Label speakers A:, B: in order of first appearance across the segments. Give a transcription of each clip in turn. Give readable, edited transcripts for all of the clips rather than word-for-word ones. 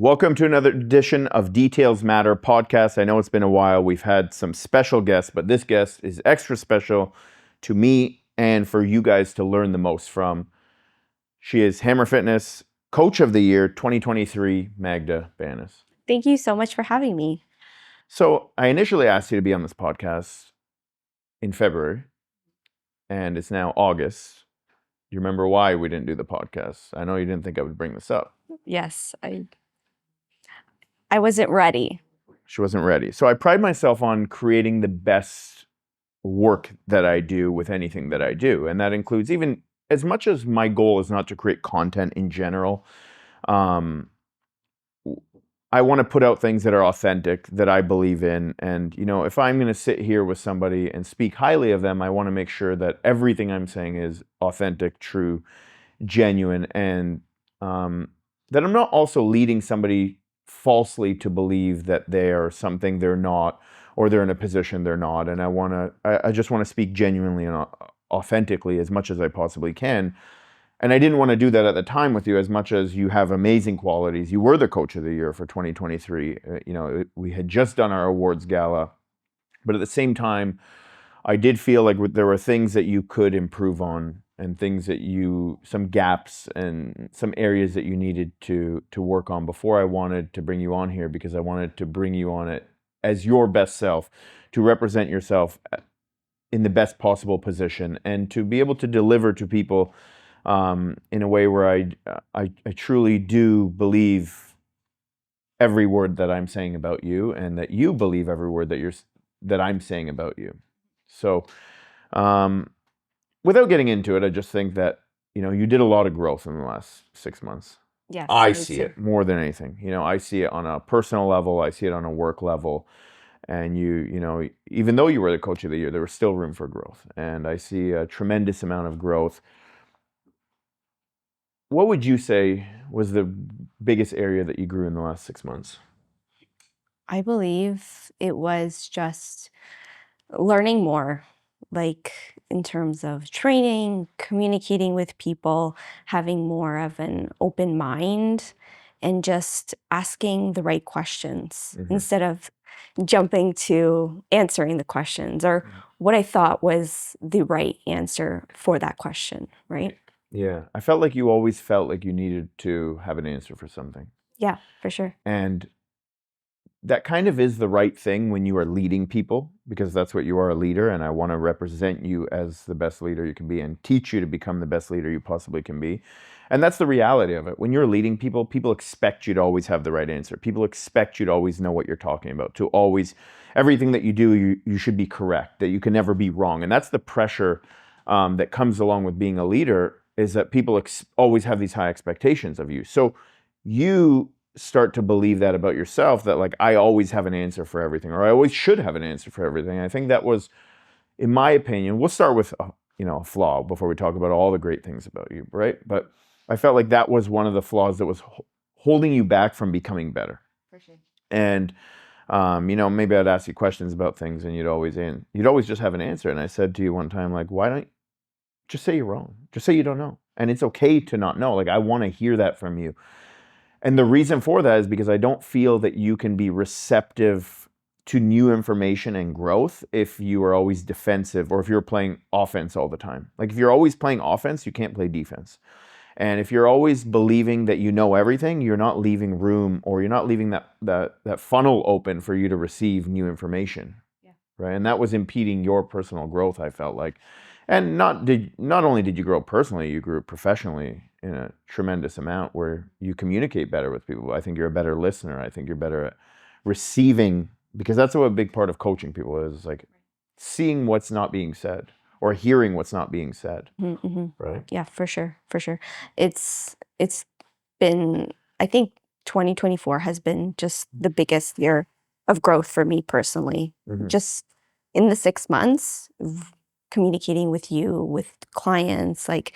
A: Welcome to another edition of Details Matter podcast. I know it's been a while. We've had some special guests, but this guest is extra special to me and for you guys to learn the most from. She is Hammer Fitness Coach of the Year 2023, Magda Banas.
B: Thank you so much for having me.
A: So I initially asked you to be on this podcast in February, and it's now August. You remember why we didn't do the podcast? I know you didn't think I would bring this up.
B: Yes, I wasn't ready.
A: She wasn't ready. So I pride myself on creating the best work that I do with anything that I do. And that includes, even as much as my goal is not to create content in general, I want to put out things that are authentic, that I believe in. And, you know, if I'm going to sit here with somebody and speak highly of them, I want to make sure that everything I'm saying is authentic, true, genuine, and that I'm not also leading somebody falsely to believe that they are something they're not, or they're in a position they're not. And I just want to speak genuinely and authentically as much as I possibly can. And I didn't want to do that at the time with you, as much as you have amazing qualities. You were the Coach of the Year for 2023. We had just done our awards gala, but at the same time, I did feel like there were things that you could improve on, and things that some gaps and some areas that you needed to work on before I wanted to bring you on here, because I wanted to bring you on it as your best self, to represent yourself in the best possible position, and to be able to deliver to people in a way where I truly do believe every word that I'm saying about you, and that you believe every word that I'm saying about you. So, without getting into it, I just think that, you did a lot of growth in the last 6 months.
B: Yes,
A: I
B: me
A: see
B: too.
A: it more than anything. I see it on a personal level. I see it on a work level. And even though you were the Coach of the Year, there was still room for growth. And I see a tremendous amount of growth. What would you say was the biggest area that you grew in the last 6 months?
B: I believe it was just learning more, like in terms of training, communicating with people, having more of an open mind, and just asking the right questions instead of jumping to answering the questions or what I thought was the right answer for that question, right?
A: Yeah. I felt like you always felt like you needed to have an answer for something.
B: Yeah, for sure.
A: And that kind of is the right thing when you are leading people, because that's what you are, a leader. And I want to represent you as the best leader you can be, and teach you to become the best leader you possibly can be. And that's the reality of it. When you're leading people, people expect you to always have the right answer. People expect you to always know what you're talking about, to always, everything that you do, you should be correct, that you can never be wrong. And that's the pressure that comes along with being a leader, is that people always have these high expectations of you. So you start to believe that about yourself, that like, I always have an answer for everything, or I always should have an answer for everything. I think that was, in my opinion, we'll start with a flaw before we talk about all the great things about you, right? But I felt like that was one of the flaws that was holding you back from becoming better.
B: For sure.
A: And maybe I'd ask you questions about things, and you'd always just have an answer. And I said to you one time, like, why don't you just say you're wrong? Just say you don't know. And it's okay to not know. Like, I want to hear that from you. And the reason for that is because I don't feel that you can be receptive to new information and growth if you are always defensive, or if you're playing offense all the time. Like, if you're always playing offense, you can't play defense. And if you're always believing that you know everything, you're not leaving room, or you're not leaving that funnel open for you to receive new information.
B: Yeah.
A: Right? And that was impeding your personal growth, I felt like. And not only did you grow personally, you grew professionally in a tremendous amount, where you communicate better with people. I think you're a better listener. I think you're better at receiving, because that's what a big part of coaching people is, like seeing what's not being said, or hearing what's not being said.
B: Mm-hmm.
A: Right?
B: Yeah, for sure. For sure. It's been, I think 2024 has been just the biggest year of growth for me personally.
A: Mhm.
B: Just in the 6 months, communicating with you, with clients, like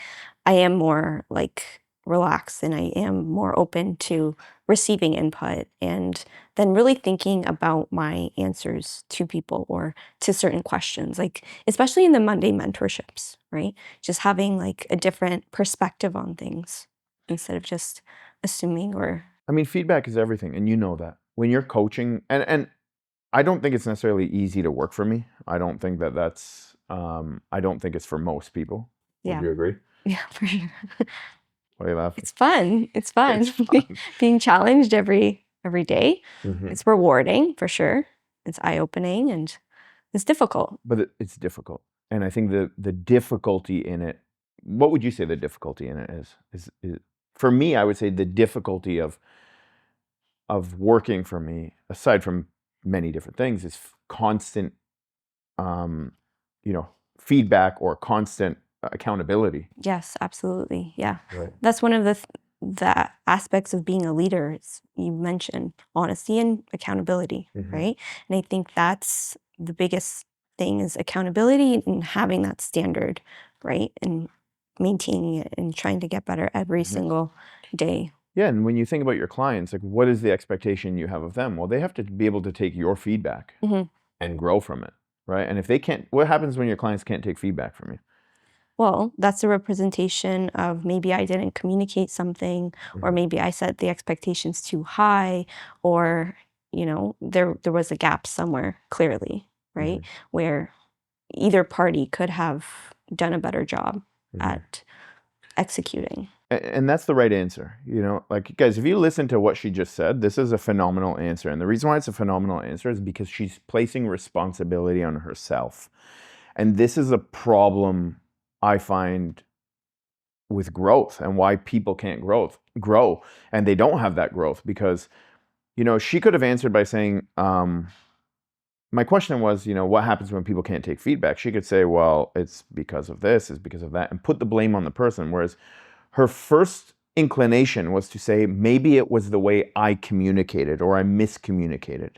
B: I am more like relaxed, and I am more open to receiving input, and then really thinking about my answers to people or to certain questions, like especially in the Monday mentorships, right? Just having like a different perspective on things instead of just assuming or
A: I mean, feedback is everything, and you know that. When you're coaching, and I don't think it's necessarily easy to work for me. I don't think that that's, I don't think it's for most people. Would
B: Yeah.
A: you agree?
B: Yeah, for sure.
A: Why are you laughing?
B: It's fun. It's fun.
A: It's fun.
B: Being challenged every day.
A: Mhm.
B: It's rewarding for sure. It's eye-opening and it's difficult.
A: But it's difficult, and I think the difficulty in it. What would you say the difficulty in it is? Is for me, I would say the difficulty of working for me, aside from many different things, is constant, um, you know, feedback or constant accountability.
B: Yes, absolutely. Yeah.
A: Right.
B: That's one of the aspects of being a leader. You mentioned honesty and accountability,
A: Mhm.
B: right? And I think that's the biggest thing is accountability and having that standard, right? And maintaining it and trying to get better every
A: Mhm.
B: single day.
A: Yeah, and when you think about your clients, like what is the expectation you have of them? Well, they have to be able to take your feedback
B: Mhm.
A: and grow from it, right? And if they can't, what happens when your clients can't take feedback from you?
B: Well, that's a representation of maybe I didn't communicate something, or
A: Mhm.
B: maybe I set the expectations too high, or there was a gap somewhere clearly, right?
A: Mhm.
B: Where either party could have done a better job
A: Mhm.
B: at executing.
A: And that's the right answer. You know, like guys, if you listen to what she just said, this is a phenomenal answer. And the reason why it's a phenomenal answer is because she's placing responsibility on herself. And this is a problem I find with growth and why people can't grow and they don't have that growth because she could have answered by saying, my question was, what happens when people can't take feedback? She could say, well, it's because of this, it's because of that, and put the blame on the person. Whereas her first inclination was to say, maybe it was the way I communicated or I miscommunicated.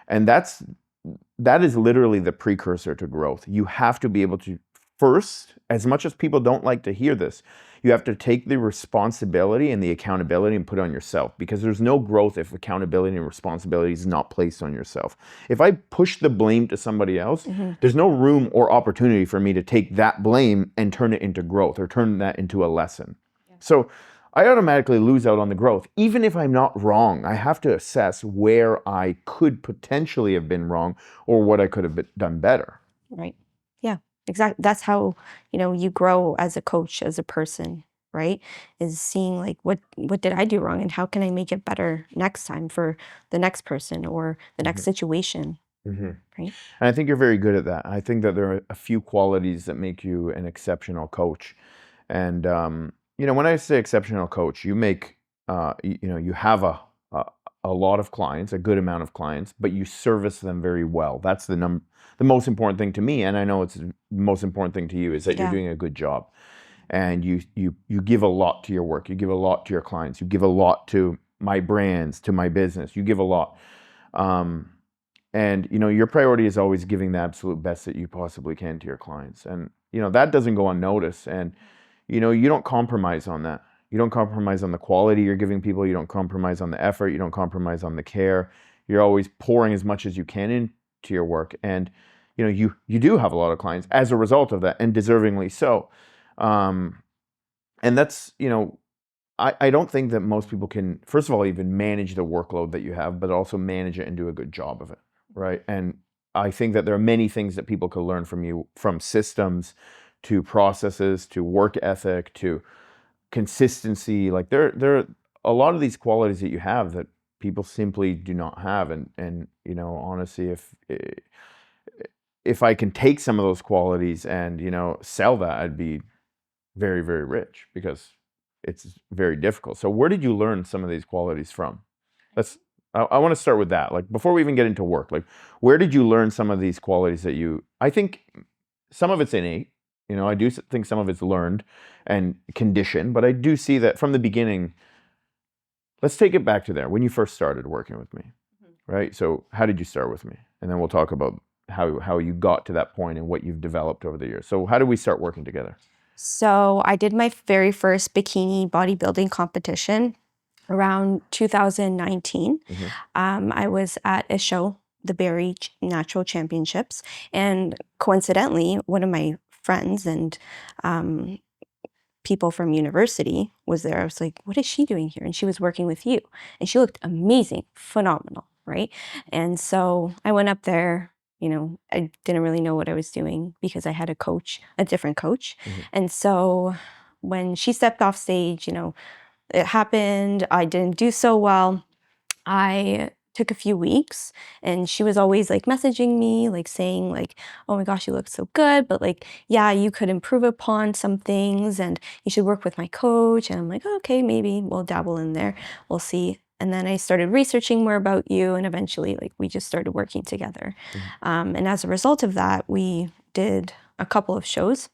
A: And that is literally the precursor to growth. You have to be able to first, as much as people don't like to hear this, you have to take the responsibility and the accountability and put it on yourself because there's no growth if accountability and responsibility is not placed on yourself. If I push the blame to somebody else, there's no room or opportunity for me to take that blame and turn it into growth or turn that into a lesson. So I automatically lose out on the growth. Even if I'm not wrong, I have to assess where I could potentially have been wrong or what I could have done better.
B: Right. Yeah, exactly. That's how, you grow as a coach, as a person, right? Is seeing like what did I do wrong and how can I make it better next time for the next person or the next situation,
A: Mhm.
B: right?
A: And I think you're very good at that. I think that there are a few qualities that make you an exceptional coach. And when I say exceptional coach, you make you have a a lot of clients, a good amount of clients, but you service them very well. That's the most important thing to me, and I know it's the most important thing to you is that you're
B: Yeah.
A: doing a good job, and you give a lot to your work. You give a lot to your clients. You give a lot to my brands, to my business. You give a lot. Um, and your priority is always giving the absolute best that you possibly can to your clients, and that doesn't go unnoticed. And you don't compromise on that. You don't compromise on the quality you're giving people. You don't compromise on the effort. You don't compromise on the care. You're always pouring as much as you can into your work, and you do have a lot of clients as a result of that, and deservingly so. um, and that's I don't think that most people can, first of all, even manage the workload that you have, but also manage it and do a good job of it, right? And I think that there are many things that people could learn from you, from systems to processes to work ethic to consistency. Like there are a lot of these qualities that you have that people simply do not have. And honestly, if I can take some of those qualities and sell that, I'd be very, very rich because it's very difficult. So where did you learn some of these qualities from? Let's I want to start with that. Like before we even get into work, like where did you learn some of these qualities that I think some of it's innate. I do think some of it's learned and conditioned, but I do see that from the beginning. Let's take it back to there when you first started working with me, right? So how did you start with me? And then we'll talk about how you got to that point and what you've developed over the years. So how did we start working together?
B: So I did my very first bikini bodybuilding competition around 2019. I was at a show, the Barrie Natural Championships, and coincidentally, one of my friends and people from university was there. I was like, what is she doing here? And she was working with you. And she looked amazing, phenomenal, right? And so I went up there. I didn't really know what I was doing because I had a different coach. And so when she stepped off stage, it happened. I didn't do so well. I took a few weeks, and she was always like messaging me, like saying like, oh my gosh, you look so good, but like, yeah, you could improve upon some things and you should work with my coach. And I'm like, oh, okay, maybe we'll dabble in there. We'll see. And then I started researching more about you, and eventually like we just started working together. And as a result of that, we did a couple of shows,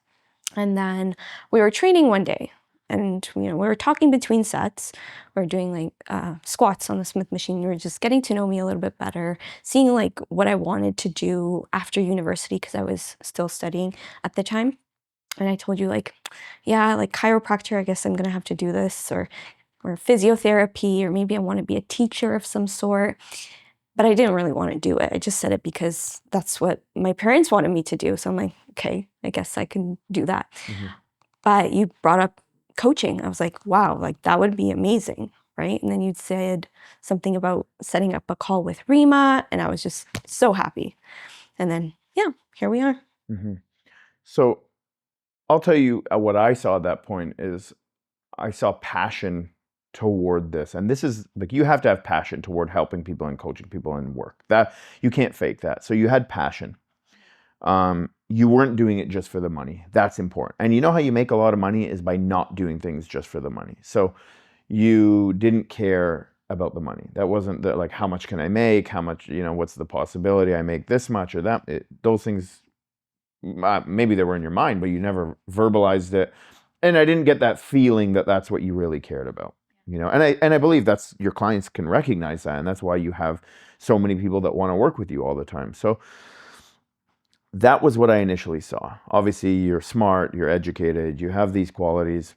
B: and then we were training one day, and we were talking between sets. We were doing like squats on the Smith machine. You were just getting to know me a little bit better, seeing like what I wanted to do after university, because I was still studying at the time. And I told you like, yeah, like chiropractor, I guess I'm gonna have to do this, or physiotherapy, or maybe I want to be a teacher of some sort. But I didn't really want to do it. I just said it because that's what my parents wanted me to do. So I'm like, okay, I guess I can do that. But you brought up coaching. I was like, wow, like that would be amazing, right? And then you said something about setting up a call with Rima, and I was just so happy. And then, yeah, here we are.
A: So I'll tell you what I saw at that point is I saw passion toward this. And this is like, you have to have passion toward helping people and coaching people in work. That you can't fake that. So you had passion. You weren't doing it just for the money. That's important. And you know how you make a lot of money is by not doing things just for the money. So you didn't care about the money. That wasn't like, how much can I make? How much, what's the possibility I make this much or that? Those things, maybe they were in your mind, but you never verbalized it. And I didn't get that feeling that that's what you really cared about. And I believe that's, your clients can recognize that, and that's why you have so many people that want to work with you all the time. So that was what I initially saw. Obviously, you're smart, you're educated, you have these qualities.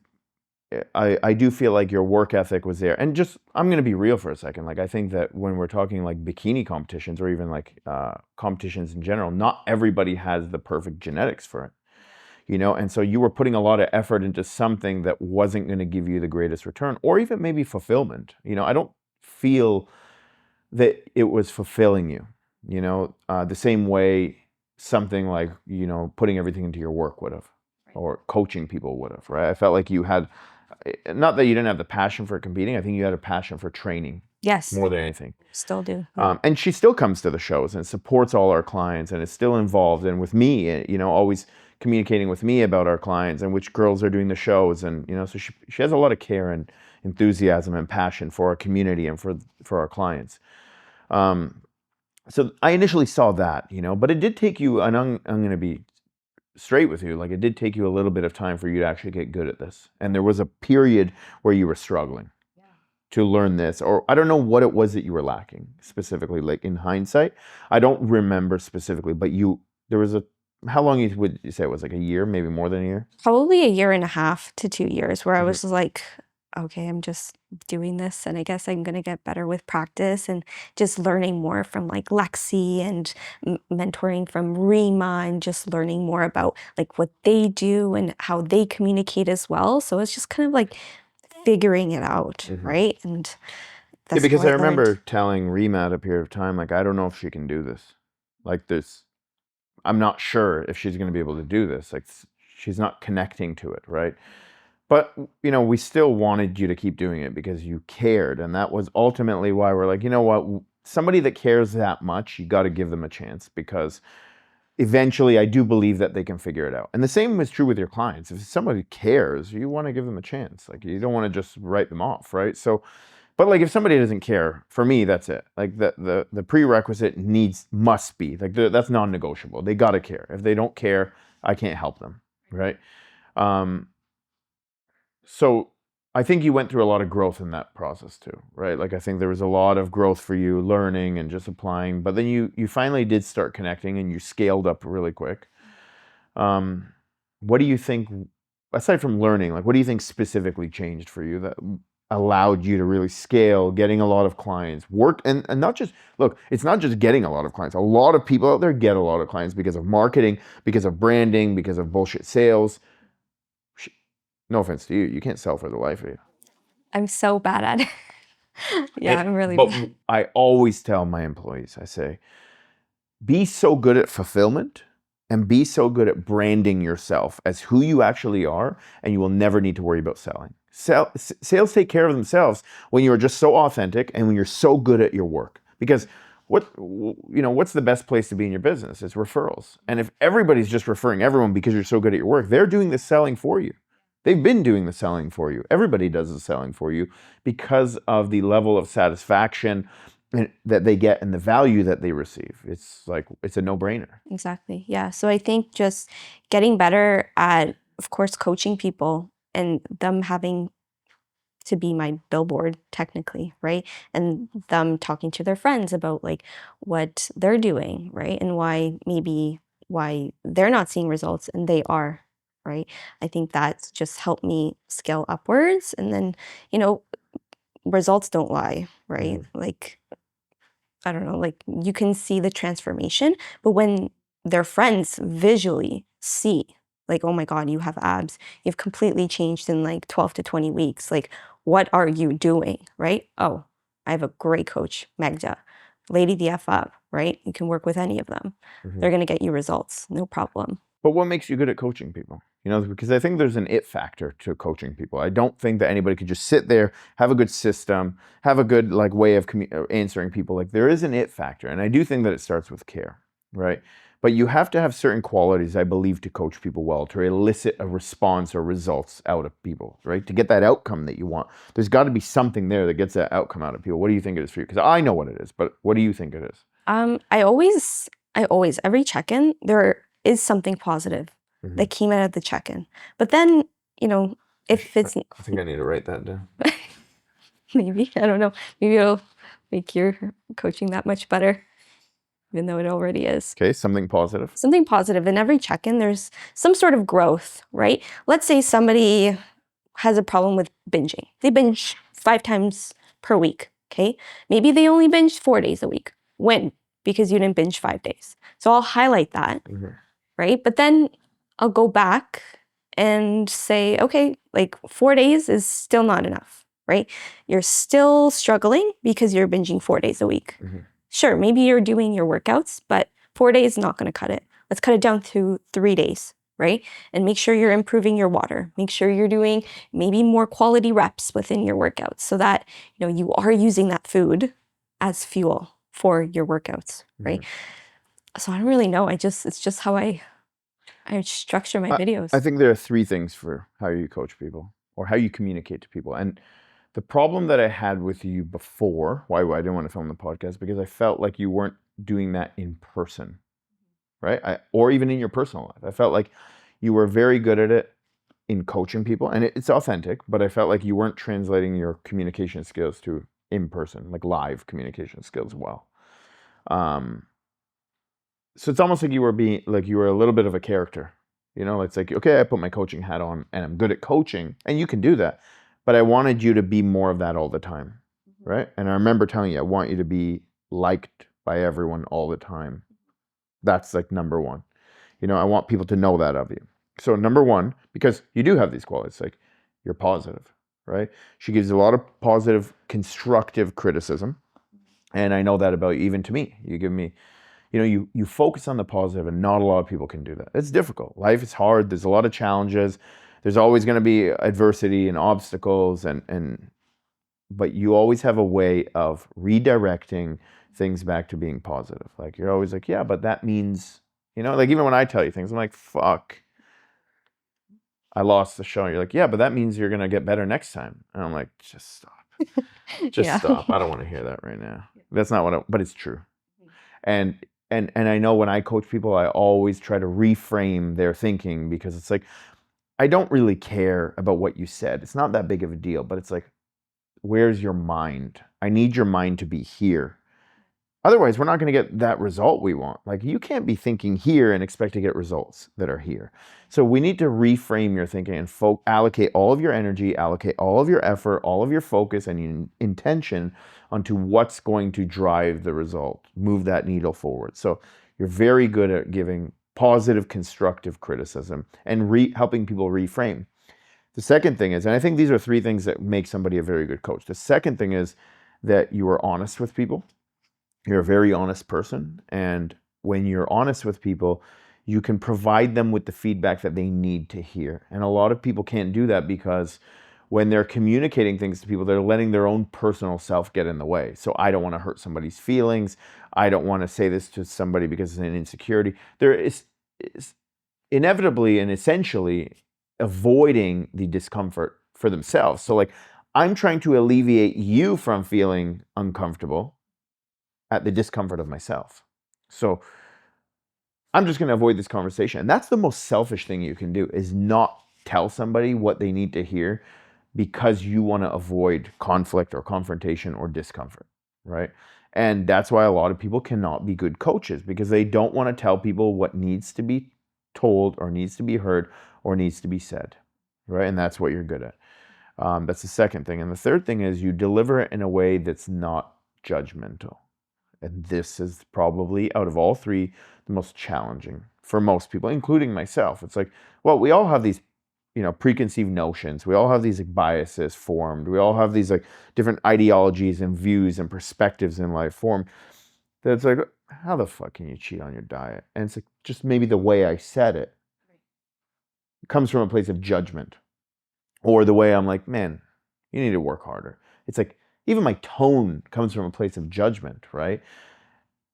A: I do feel like your work ethic was there. And just, I'm going to be real for a second. Like, I think that when we're talking like bikini competitions, or even like competitions in general, not everybody has the perfect genetics for it. And so you were putting a lot of effort into something that wasn't going to give you the greatest return, or even maybe fulfillment. I don't feel that it was fulfilling you, the same way something like, putting everything into your work would have, or coaching people would have, right? I felt like you had, not that you didn't have the passion for competing, I think you had a passion for training.
B: Yes.
A: More than anything.
B: Still do.
A: And she still comes to the shows and supports all our clients, and is still involved, and with me, always communicating with me about our clients and which girls are doing the shows. And, so she has a lot of care and enthusiasm and passion for our community and for our clients. So I initially saw that, but it did take you, and I'm going to be straight with you, like it did take you a little bit of time for you to actually get good at this. And there was a period where you were struggling to learn this, or I don't know what it was that you were lacking specifically, like in hindsight. I don't remember specifically, but there was how long would you say it was, like a year, maybe more than a year?
B: Probably a year and a half to 2 years, where I was like, okay, I'm just doing this, and I guess I'm gonna get better with practice and just learning more from like Lexi, and mentoring from Rima, and just learning more about like what they do and how they communicate as well. So it's just kind of like figuring it out, right? And
A: yeah, because I remember telling Rima at a period of time, like, I don't know if she can do this. Like, I'm not sure if she's going to be able to do this. Like, she's not connecting to it, right? But, we still wanted you to keep doing it because you cared. And that was ultimately why we're like, you know what? Somebody that cares that much, you got to give them a chance, because eventually I do believe that they can figure it out. And the same is true with your clients. If somebody cares, you want to give them a chance. Like, you don't want to just write them off, right? So, but like, if somebody doesn't care, for me, that's it. Like, the prerequisite must be like, that's non-negotiable. They got to care. If they don't care, I can't help them, right? So I think you went through a lot of growth in that process too, right? Like, I think there was a lot of growth for you, learning and just applying. But then you finally did start connecting, and you scaled up really quick. What do you think, aside from learning, like, what do you think specifically changed for you that allowed you to really scale, getting a lot of clients, work, and not just, look, it's not just getting a lot of clients. A lot of people out there get a lot of clients because of marketing, because of branding, because of bullshit sales. No offense to you. You can't sell for the life of you.
B: I'm so bad at it. Yeah, I'm really
A: But
B: bad.
A: I always tell my employees, I say, be so good at fulfillment and be so good at branding yourself as who you actually are, and you will never need to worry about selling. Sales take care of themselves when you're just so authentic and when you're so good at your work. Because what's the best place to be in your business? It's referrals. And if everybody's just referring everyone because you're so good at your work, they're doing the selling for you. They've been doing the selling for you. Everybody does the selling for you because of the level of satisfaction that they get and the value that they receive. It's like, it's a no-brainer.
B: Exactly. Yeah. So I think just getting better at, of course, coaching people and them having to be my billboard technically, right? And them talking to their friends about like what they're doing, right? And why they're not seeing results and they are, right? I think that's just helped me scale upwards. And then, results don't lie, right? Like, I don't know, like you can see the transformation, but when their friends visually see, like, oh my God, you have abs, you've completely changed in like 12 to 20 weeks. Like, what are you doing? Right? Oh, I have a great coach, Magda. Lady the F up, right? You can work with any of them. They're going to get you results, no problem.
A: But what makes you good at coaching people? Because I think there's an it factor to coaching people. I don't think that anybody could just sit there, have a good system, have a good like way of answering people. Like there is an it factor, and I do think that it starts with care, right? But you have to have certain qualities, I believe, to coach people well, to elicit a response or results out of people, right? To get that outcome that you want. There's got to be something there that gets that outcome out of people. What do you think it is for you? Because I know what it is, but what do you think it is?
B: I always, every check-in, there is something positive that came out of the check-in. But then, if it's
A: I think I need to write that down.
B: maybe, I don't know, maybe it'll make your coaching that much better, even though it already is.
A: Okay, something positive.
B: Something positive. In every check-in, there's some sort of growth, right? Let's say somebody has a problem with binging. They binge 5 times per week, okay? Maybe they only binge 4 days a week. When? Because you didn't binge 5 days. So I'll highlight that, right? But then I'll go back and say, okay, like 4 days is still not enough, right? You're still struggling because you're binging 4 days a week. Sure, maybe you're doing your workouts, but 4 days is not going to cut it. Let's cut it down to 3 days, right? And make sure you're improving your water. Make sure you're doing maybe more quality reps within your workouts so that, you are using that food as fuel for your workouts, right? So I don't really know. It's just how I structure my videos.
A: I think there are 3 things for how you coach people or how you communicate to people. And the problem that I had with you before, why I didn't want to film the podcast, because I felt like you weren't doing that in person, right? Or even in your personal life. I felt like you were very good at it in coaching people, and it's authentic, but I felt like you weren't translating your communication skills to in person, like live communication skills well. So it's almost like you were a little bit of a character. It's like, okay, I put my coaching hat on and I'm good at coaching, and you can do that. But I wanted you to be more of that all the time, right? And I remember telling you, I want you to be liked by everyone all the time. That's like number one. I want people to know that of you. So number one, because you do have these qualities, like you're positive, right? She gives a lot of positive, constructive criticism. And I know that about you, even to me. You give me, you focus on the positive, and not a lot of people can do that. It's difficult. Life is hard. There's a lot of challenges. There's always going to be adversity and obstacles, but you always have a way of redirecting things back to being positive. Like you're always like, yeah, but that means, like even when I tell you things, I'm like, fuck, I lost the show. And you're like, yeah, but that means you're going to get better next time. And I'm like, just stop. Just stop. I don't want to hear that right now. That's not but it's true. And I know when I coach people, I always try to reframe their thinking, because it's like, I don't really care about what you said. It's not that big of a deal, but it's like, where's your mind? I need your mind to be here. Otherwise, we're not going to get that result we want. Like, you can't be thinking here and expect to get results that are here. So we need to reframe your thinking and allocate all of your energy, allocate all of your effort, all of your focus and your intention onto what's going to drive the result, move that needle forward. So you're very good at giving positive, constructive criticism and helping people reframe. The second thing is, and I think these are three things that make somebody a very good coach. The second thing is that you are honest with people. You're a very honest person. And when you're honest with people, you can provide them with the feedback that they need to hear. And a lot of people can't do that because when they're communicating things to people, they're letting their own personal self get in the way. So I don't want to hurt somebody's feelings. I don't want to say this to somebody because it's an insecurity. There is inevitably and essentially avoiding the discomfort for themselves. So like I'm trying to alleviate you from feeling uncomfortable at the discomfort of myself. So I'm just going to avoid this conversation. And that's the most selfish thing you can do, is not tell somebody what they need to hear because you want to avoid conflict or confrontation or discomfort, right? And that's why a lot of people cannot be good coaches, because they don't want to tell people what needs to be told or needs to be heard or needs to be said, right? And that's what you're good at. That's the second thing. And the third thing is you deliver it in a way that's not judgmental. And this is probably, out of all three, the most challenging for most people, including myself. It's like, well, we all have these, preconceived notions. We all have these like biases formed. We all have these like different ideologies and views and perspectives in life formed. That's like, how the fuck can you cheat on your diet? And it's like, just maybe the way I said it comes from a place of judgment, or the way I'm like, man, you need to work harder. It's like, even my tone comes from a place of judgment, right?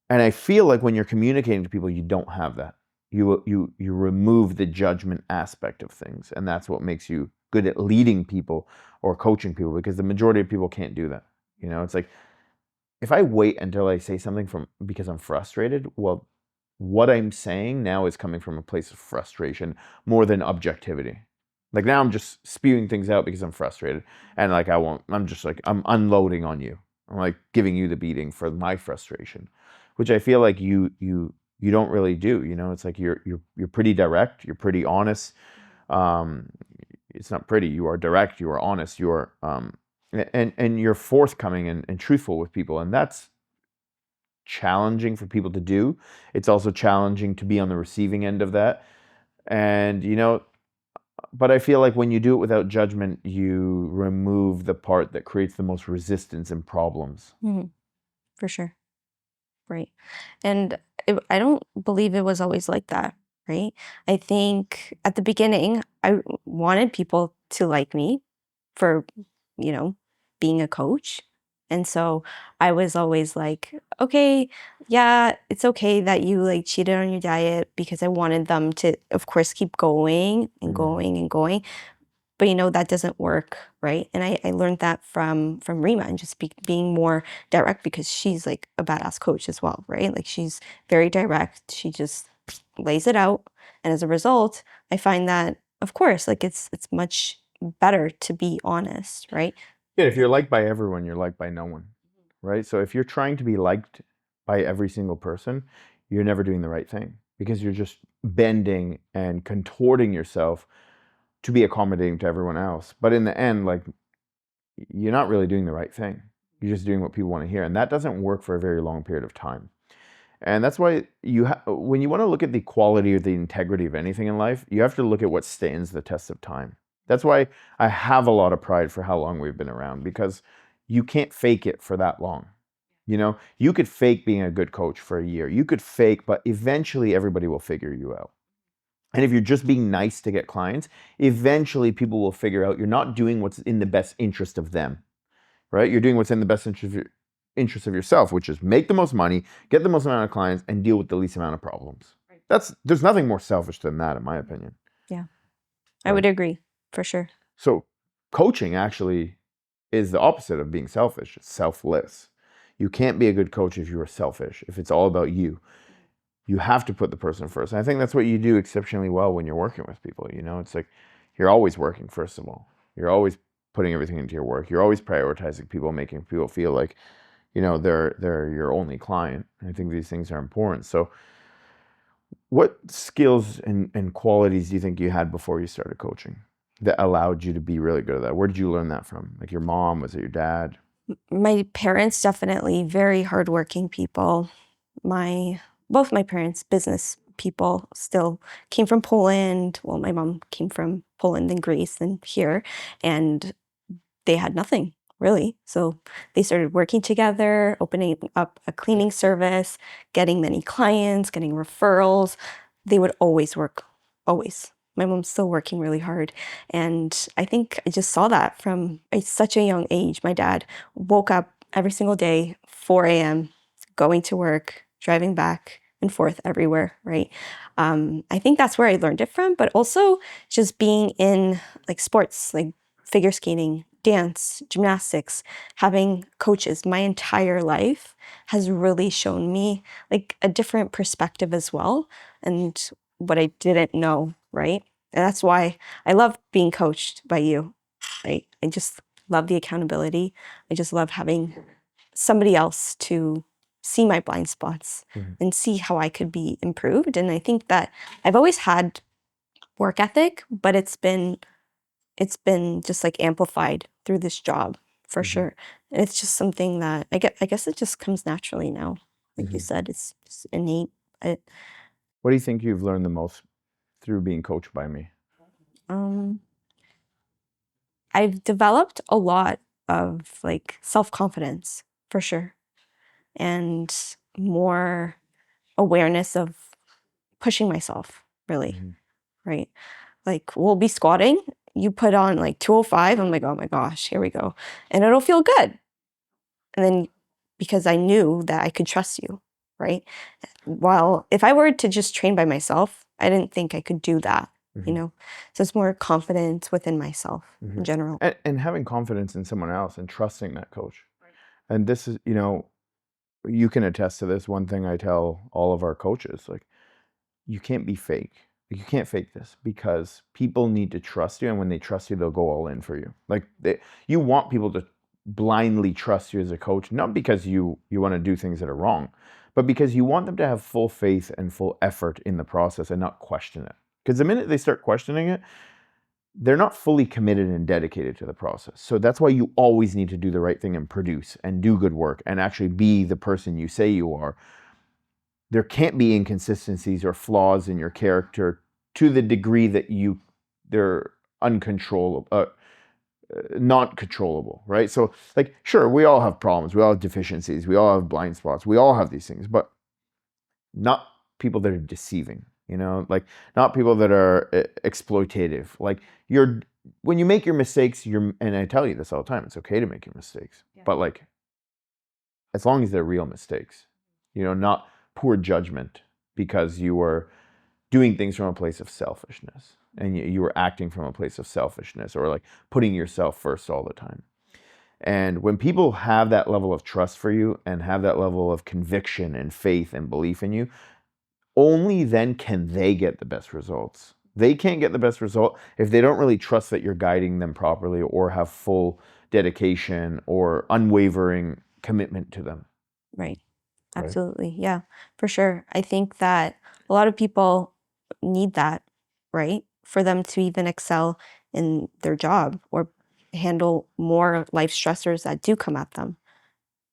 A: And I feel like when you're communicating to people, you don't have that. You remove the judgment aspect of things, and that's what makes you good at leading people or coaching people, because the majority of people can't do that. It's like, if I wait until I say something because I'm frustrated, well, what I'm saying now is coming from a place of frustration more than objectivity. Like now I'm just spewing things out because I'm frustrated, and like I'm unloading on you. I'm like giving you the beating for my frustration, which I feel like you don't really do. It's like you're pretty direct, you're pretty honest. Um, it's not pretty. You are direct. You are honest. You are and you're forthcoming and truthful with people, and that's challenging for people to do. It's also challenging to be on the receiving end of that. And but I feel like when you do it without judgment, you remove the part that creates the most resistance and problems.
B: For sure. Right. And I don't believe it was always like that, right? I think at the beginning, I wanted people to like me for, you know, being a coach. And so I was always like, okay, yeah, it's okay that you like cheated on your diet, because I wanted them to, of course, keep going and going and going. But that doesn't work, right? And I learned that from Rima, and just being more direct, because she's like a badass coach as well, right? Like she's very direct. She just lays it out. And as a result, I find that, of course, like it's much better to be honest, right?
A: Yeah, if you're liked by everyone, you're liked by no one, right? So if you're trying to be liked by every single person, you're never doing the right thing, because you're just bending and contorting yourself to be accommodating to everyone else. But in the end, like, you're not really doing the right thing. You're just doing what people want to hear, and that doesn't work for a very long period of time. And that's why when you want to look at the quality or the integrity of anything in life, you have to look at what stands the test of time. That's why I have a lot of pride for how long we've been around, because you can't fake it for that long. You could fake being a good coach for a year. You could fake, but eventually everybody will figure you out. And if you're just being nice to get clients, eventually people will figure out you're not doing what's in the best interest of them, right? You're doing what's in the best interest of yourself, which is make the most money, get the most amount of clients, and deal with the least amount of problems. Right. There's nothing more selfish than that, in my opinion.
B: Yeah, I would agree, for sure.
A: So coaching actually is the opposite of being selfish. It's selfless. You can't be a good coach if you are selfish, if it's all about you. You have to put the person first. And I think that's what you do exceptionally well when you're working with people. It's like you're always working, first of all. You're always putting everything into your work. You're always prioritizing people, making people feel like, they're your only client. And I think these things are important. So what skills and qualities do you think you had before you started coaching that allowed you to be really good at that? Where did you learn that from? Like your mom? Was it your dad?
B: My parents, definitely very hardworking people. Both my parents, business people still came from Poland. Well, my mom came from Poland and Greece and here, and they had nothing really. So they started working together, opening up a cleaning service, getting many clients, getting referrals. They would always work, always. My mom's still working really hard. And I think I just saw that from such a young age. My dad woke up every single day, 4 a.m., going to work, driving back and forth everywhere, right? I think that's where I learned it from, but also just being in like sports, like figure skating, dance, gymnastics, having coaches my entire life has really shown me like a different perspective as well, and what I didn't know, right? And that's why I love being coached by you. I just love the accountability. I just love having somebody else to see my blind spots and see how I could be improved. And I think that I've always had work ethic, but it's been just like amplified through this job for sure. And it's just something that I guess it just comes naturally now. Like you said, it's just innate.
A: What do you think you've learned the most through being coached by me?
B: I've developed a lot of like self-confidence for sure, and more awareness of pushing myself really, right? Like we'll be squatting, you put on like 205, I'm like, oh my gosh, here we go. And it'll feel good. And then because I knew that I could trust you, right? While if I were to just train by myself, I didn't think I could do that, you know? So it's more confidence within myself in general.
A: And having confidence in someone else and trusting that coach. And this is, you know, you can attest to this. One thing I tell all of our coaches, like, you can't be fake. Like, you can't fake this, because people need to trust you. And when they trust you, they'll go all in for you. Like, you want people to blindly trust you as a coach, not because you want to do things that are wrong, but because you want them to have full faith and full effort in the process and not question it. Because the minute they start questioning it, they're not fully committed and dedicated to the process. So that's why you always need to do the right thing and produce and do good work and actually be the person you say you are. There can't be inconsistencies or flaws in your character to the degree that they're uncontrollable, not controllable, right? So, like, sure, we all have problems, we all have deficiencies, we all have blind spots, we all have these things, but not people that are deceiving, you know, like not people that are exploitative. Like, when you make your mistakes, and I tell you this all the time, it's okay to make your mistakes, but like, as long as they're real mistakes, you know, not poor judgment because you were doing things from a place of selfishness and you were acting from a place of selfishness, or like putting yourself first all the time. And when people have that level of trust for you and have that level of conviction and faith and belief in you, only then can they get the best results. They can't get the best result if they don't really trust that you're guiding them properly or have full dedication or unwavering commitment to them.
B: Right. Absolutely. Yeah, for sure. I think that a lot of people need that, right? For them to even excel in their job or handle more life stressors that do come at them.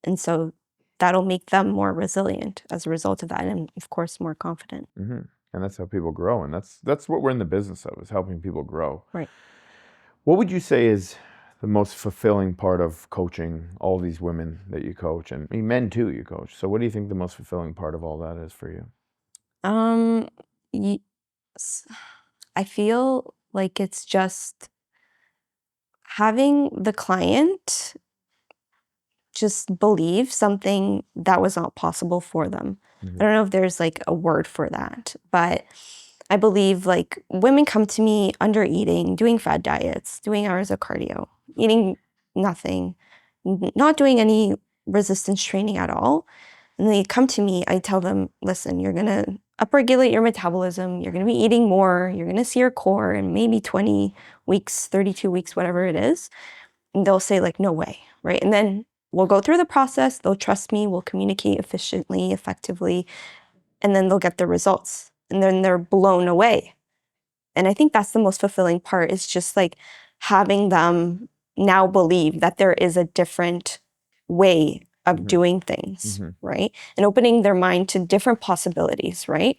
B: And so that'll make them more resilient as a result of that, and of course, more confident.
A: And that's how people grow. And that's what we're in the business of, is helping people grow.
B: Right.
A: What would you say is the most fulfilling part of coaching all these women that you coach, and men too you coach? So what do you think the most fulfilling part of all that is for you?
B: Y- I feel like it's just having the client just believe something that was not possible for them. I don't know if there's like a word for that, but I believe like women come to me under eating, doing fad diets, doing hours of cardio, eating nothing, not doing any resistance training at all. And they come to me, I tell them, listen, you're going to upregulate your metabolism. You're going to be eating more. You're going to see your core in maybe 20 weeks, 32 weeks, whatever it is. And they'll say like, no way, right? And then we'll go through the process. They'll trust me. We'll communicate efficiently, effectively, and then they'll get the results. And then they're blown away. And I think that's the most fulfilling part, is just like having them now believe that there is a different way of doing things, right? And opening their mind to different possibilities, right?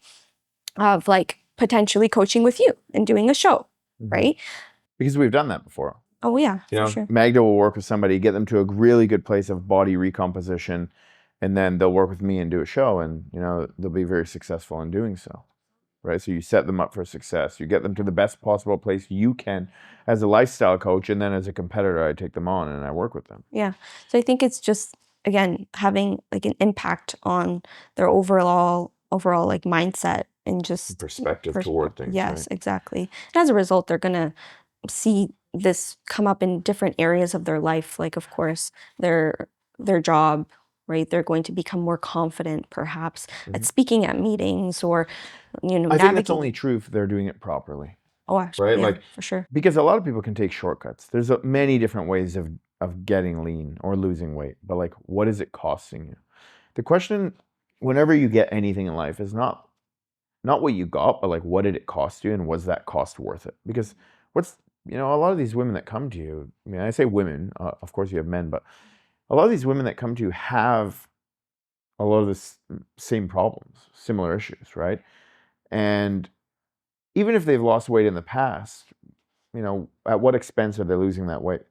B: of like potentially coaching with you and doing a show, right?
A: Because we've done that before.
B: Oh yeah,
A: You
B: for
A: know,
B: sure.
A: Magda will work with somebody, get them to a really good place of body recomposition, and then they'll work with me and do a show, and you know, they'll be very successful in doing so. Right? So you set them up for success. You get them to the best possible place you can as a lifestyle coach, and then as a competitor, I take them on and I work with them.
B: Yeah. So I think it's just, again, having like an impact on their overall like mindset and just
A: Perspective toward things,
B: yes,
A: right?
B: exactly. And as a result, they're gonna see this come up in different areas of their life. Like, of course, their job, right? They're going to become more confident, perhaps, at speaking at meetings or, you know,
A: I think that's
B: navigating.
A: only true if they're doing it properly,
B: Oh, actually,
A: right?
B: yeah,
A: Like,
B: for sure.
A: because a lot of people can take shortcuts. There's many different ways of getting lean or losing weight, but like, what is it costing you? The question, whenever you get anything in life, is not what you got, but like, what did it cost you, and was that cost worth it? Because you know, a lot of these women that come to you, I mean, I say women, of course you have men, but a lot of these women that come to you have a lot of the same problems, similar issues, right? And even if they've lost weight in the past, you know, at what expense are they losing that weight?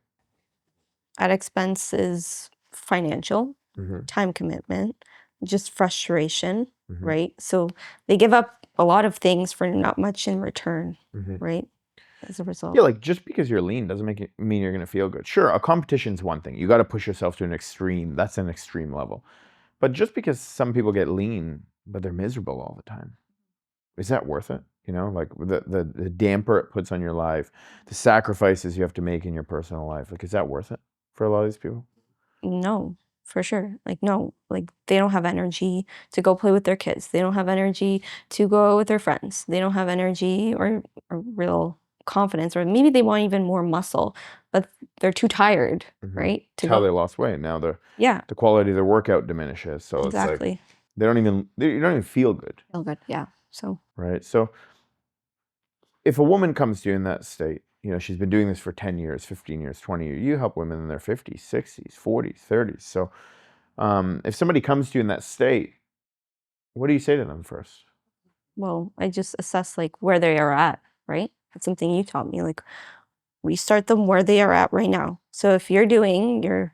B: At expense is financial, time commitment, just frustration, right? So they give up a lot of things for not much in return, right? As a result.
A: Yeah, like just because you're lean doesn't make it mean you're gonna feel good. Sure, a competition's one thing. You got to push yourself to an extreme. That's an extreme level. But just because some people get lean, but they're miserable all the time, is that worth it? You know, like the damper it puts on your life, the sacrifices you have to make in your personal life. Like, is that worth it for a lot of these people?
B: No, for sure. Like, no, like they don't have energy to go play with their kids. They don't have energy to go out with their friends. They don't have energy or real confidence, or maybe they want even more muscle, but they're too tired, right?
A: It's
B: To
A: how
B: go.
A: they lost weight. Now
B: Yeah,
A: the quality of their workout diminishes. So it's like
B: exactly.
A: you don't even feel good,
B: Feel good. Yeah. So,
A: right? So if a woman comes to you in that state, you know, she's been doing this for 10 years, 15 years, 20 years, you help women in their 50s, 60s, 40s, 30s. So if somebody comes to you in that state, what do you say to them first?
B: well, I just assess like where they are at, right? That's something you taught me. Like, we start them where they are at right now. So if you're doing your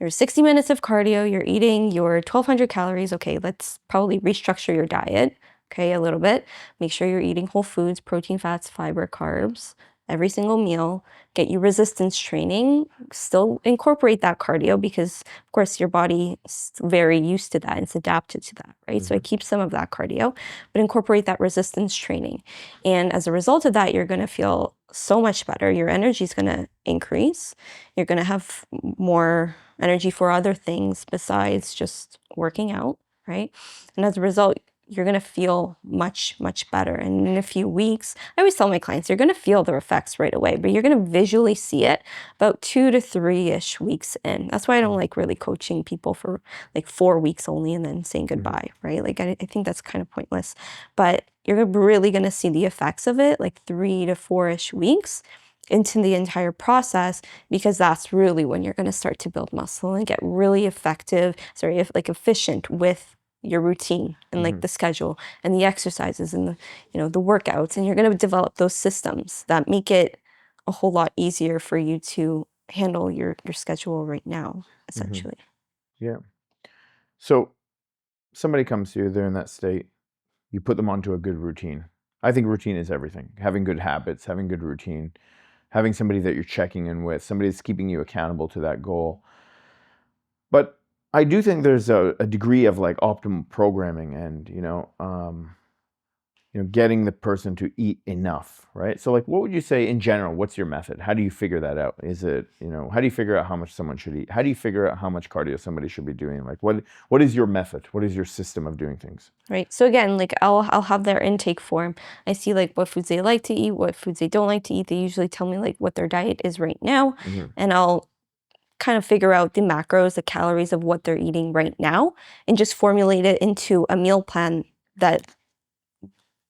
B: 60 minutes of cardio, you're eating your 1,200 calories, okay, let's probably restructure your diet, okay, a little bit. Make sure you're eating whole foods, protein, fats, fiber, carbs, every single meal. Get you resistance training. Still incorporate that cardio because, of course, your body is very used to that. It's adapted to that, right? So I keep some of that cardio, but incorporate that resistance training. And as a result of that, you're going to feel so much better. Your energy is going to increase. You're going to have more energy for other things besides just working out, right? And as a result, you're going to feel much, much better. And in a few weeks, I always tell my clients, you're going to feel the effects right away, but you're going to visually see it about 2 to 3-ish weeks in. That's why I don't like really coaching people for like 4 weeks only and then saying goodbye, right? Like, I think that's kind of pointless. But you're really going to see the effects of it like 3 to 4-ish weeks into the entire process, because that's really when you're going to start to build muscle and get really like efficient with your routine and like the schedule and the exercises and the, you know, the workouts. And you're going to develop those systems that make it a whole lot easier for you to handle your schedule right now, essentially.
A: Yeah. So somebody comes to you, they're in that state, you put them onto a good routine. I think routine is everything. Having good habits, having good routine, having somebody that you're checking in with, somebody that's keeping you accountable to that goal. But I do think there's a degree of like optimal programming and, getting the person to eat enough, right? So like, what would you say in general? What's your method? How do you figure that out? Is it, how do you figure out how much someone should eat? How do you figure out how much cardio somebody should be doing? Like, what is your method? What is your system of doing things?
B: Right. So again, like I'll have their intake form. I see like what foods they like to eat, what foods they don't like to eat. They usually tell me like what their diet is right now, and I'll kind of figure out the macros, the calories of what they're eating right now, and just formulate it into a meal plan that